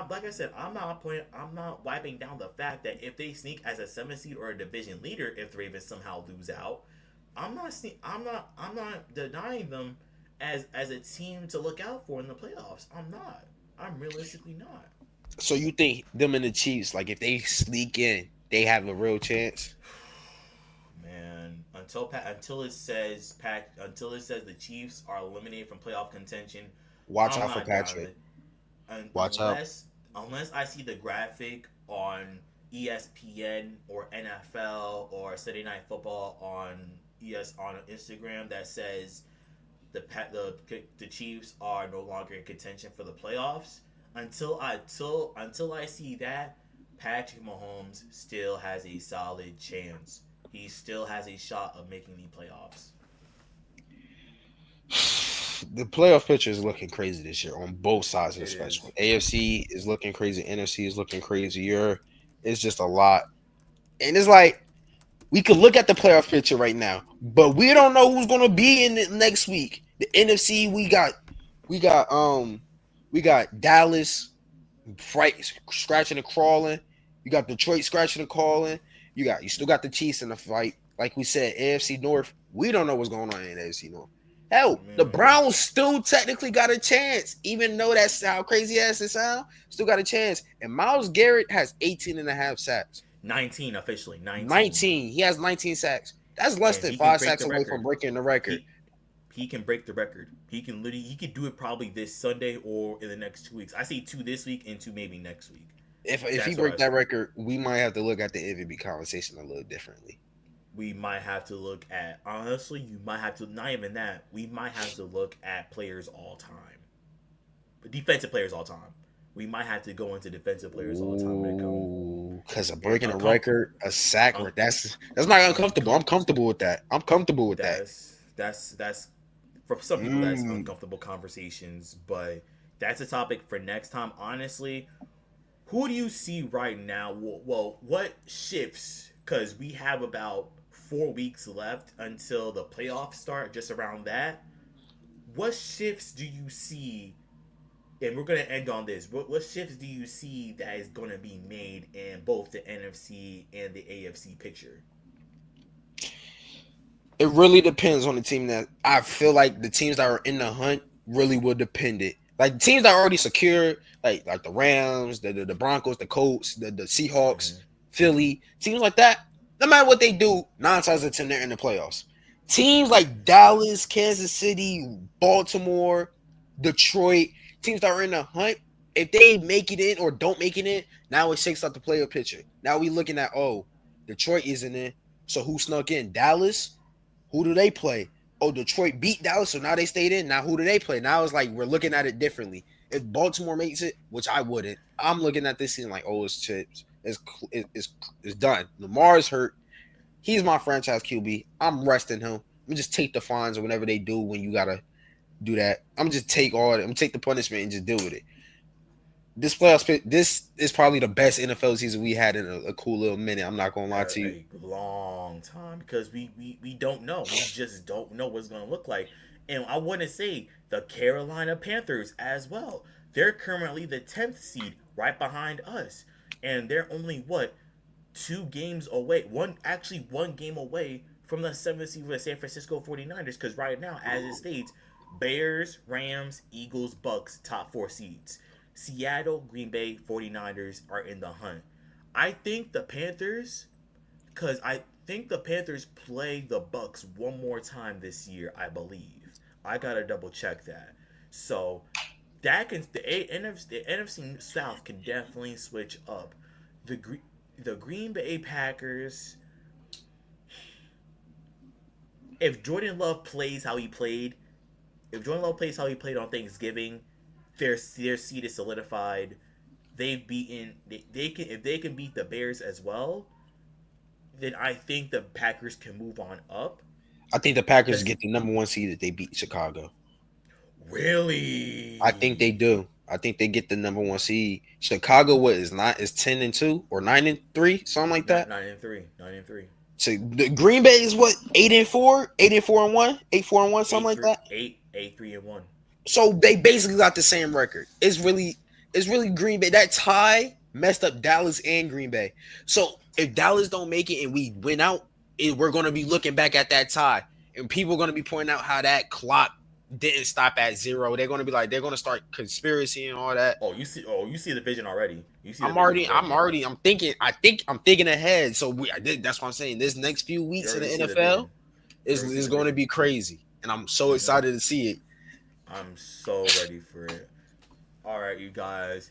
Like I said, I'm not wiping down the fact that if they sneak as a 7 seed or a division leader, if the Ravens somehow lose out, I'm not denying them as a team to look out for in the playoffs. I'm not. I'm realistically not.
So you think them and the Chiefs, like if they sneak in, they have a real chance?
Man, until it says the Chiefs are eliminated from playoff contention,
Watch
I'm
out for
not down
Patrick.
with
Watch out.
unless I see the graphic on ESPN or NFL or Saturday Night Football on on Instagram that says the Chiefs are no longer in contention for the playoffs. Until I see that, Patrick Mahomes still has a solid chance. He still has a shot of making the playoffs.
the playoff picture is looking crazy this year on both sides of the
It
spectrum.
is.
AFC is looking crazy, NFC is looking crazier. It's just a lot, and it's like we could look at the playoff picture right now, but we don't know who's gonna be in it next week. The NFC, we got we got Dallas fight scratching and crawling. You got Detroit scratching and crawling. You still got the Chiefs in the fight. Like we said, AFC North. We don't know what's going on in AFC North. Hell, the
Man,
Browns still technically got a chance, even though that's how crazy ass it sound. Still got a chance. And Miles Garrett has 18 and a half sacks.
19 officially. 19.
19. He has 19 sacks. That's less
And
than
he can
five
break
sacks
the
away from
record.
breaking the record.
He can break the record. He could do it probably this Sunday or in the next 2 weeks. I see two this week and two maybe next week.
If he
That's what
break
I
that
say.
record, we might have to look at the MVP conversation a little differently.
We might have to look at, honestly, you might have to, not even that, we might have to look at players all time. Defensive players all time. We might have to go into defensive players all time when it comes.
Ooh, because of
And
breaking a record, a sack.
un-
That's not uncomfortable. I'm
uncom-
comfortable with that. I'm comfortable with that.
that's for some people that's
Mm.
uncomfortable conversations, but that's a topic for next time. Honestly, who do you see right now? Well, what shifts? Because we have about 4 weeks left until the playoffs start. Just around that, what shifts do you see? And we're gonna end on this. What shifts do you see that is gonna be made in both the NFC and the AFC picture?
It really depends on the team. That I feel like the teams that are in the hunt really will depend it. Like teams that are already secure, like the Rams, the Broncos, the Colts, the Seahawks,
Mm-hmm.
Philly, teams like that. No matter what they do, 9 times out of 10 they're in the playoffs. Teams like Dallas, Kansas City, Baltimore, Detroit, teams that are in the hunt, if they make it in or don't make it in, now it shakes out the player picture. Now we looking at Detroit isn't in, so who snuck in? Dallas. Who do they play? Oh, Detroit beat Dallas, so now they stayed in. Now who do they play? Now it's like we're looking at it differently. If Baltimore makes it, which I wouldn't, I'm looking at this season like, oh, it's chips. It's done. Lamar's hurt. He's my franchise QB. I'm resting him. I'm just take the fines or whatever they do when you gotta do that. I'm just take all. I'm take the punishment and just deal with it. This is probably the best NFL season we had in a cool little minute. I'm not gonna lie to you.
A long time because we don't know. We just don't know what's going to look like. And I want to say the Carolina Panthers as well. They're currently the 10th seed right behind us. And they're only, what, 2 games away? One game away from the 7th seed for the San Francisco 49ers. Because right now, as it states, Bears, Rams, Eagles, Bucks, top 4 seeds. Seattle, Green Bay, 49ers are in the hunt. I think the Panthers, because I think the Panthers play the Bucks one more time this year. I believe. I gotta double check that. So that can the NFC South can definitely switch up. The the Green Bay Packers. If Jordan Love plays how he played, if Jordan Love plays how he played on Thanksgiving, their seat is solidified. They've beaten they can if they can beat the Bears as well, then I think the Packers can move on up.
I think the Packers
Because
get the number 1 seed if they beat Chicago. I think they
really,
do. I think they get the number 1 seed. Chicago, what is not is 10-2 or 9-3, something like
not
that.
9-3, 9-3,
So the Green Bay is what 8-4, 8-4-1, 8-4-1, something
eight
like
three,
that.
8-3-1.
So they basically got the same record. It's really Green Bay. That tie messed up Dallas and Green Bay. So if Dallas don't make it and we win out, we're gonna be looking back at that tie, and people are gonna be pointing out how that clock didn't stop at 0. They're gonna be like, they're gonna start conspiracy and all that.
You see the vision already. You see the
I'm
vision
already, I'm
already.
already, I'm thinking. I'm thinking ahead. So that's what I'm saying. This next few
You
weeks in
already
the
see the
NFL
vision. You
is
already see
is
the
going to
vision.
be crazy, and I'm so
Mm-hmm.
excited to see it.
I'm so ready for it. All right, you guys.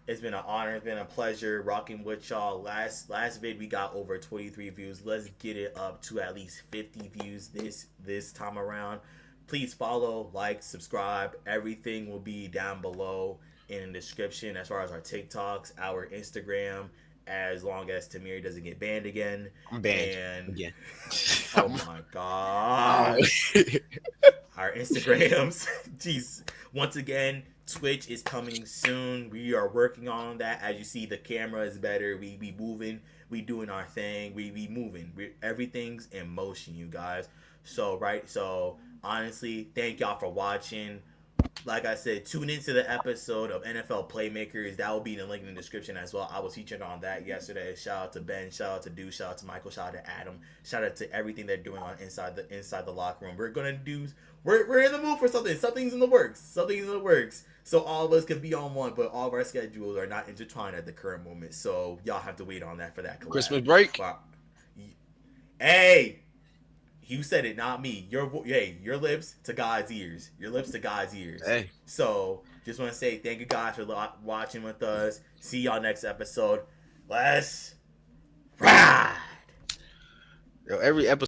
It's been an honor. It's been a pleasure rocking with y'all. Last vid we got over 23 views. Let's get it up to at least 50 views this time around. Please follow, like, subscribe. Everything will be down below in the description as far as our TikToks, our Instagram, as long as Tamir doesn't get banned again.
I'm banned
And
again.
oh my
Uh,
god. our Instagrams. Jeez. Once again, Twitch is coming soon. We are working on that. As you see, the camera is better. We be moving. We doing our thing. We be moving. Everything's in motion, you guys. So right. So honestly, thank y'all for watching. Like I said, tune into the episode of NFL Playmakers. That will be in the link in the description as well. I was featured on that yesterday. Shout out to Ben, shout out to Deuce, shout out to Michael, shout out to Adam, shout out to everything they're doing on inside the locker room. We're gonna do. We're in the mood for something. Something's in the works. Something's in the works. So all of us could be on one, but all of our schedules are not intertwined at the current moment. So y'all have to wait on that for that collab.
Christmas break.
Wow. Hey, you said it, not me. Your lips to God's ears. Your lips to God's ears.
Hey,
So, just want to say thank you guys for watching with us. See y'all next episode. Let's ride.
yo, every episode.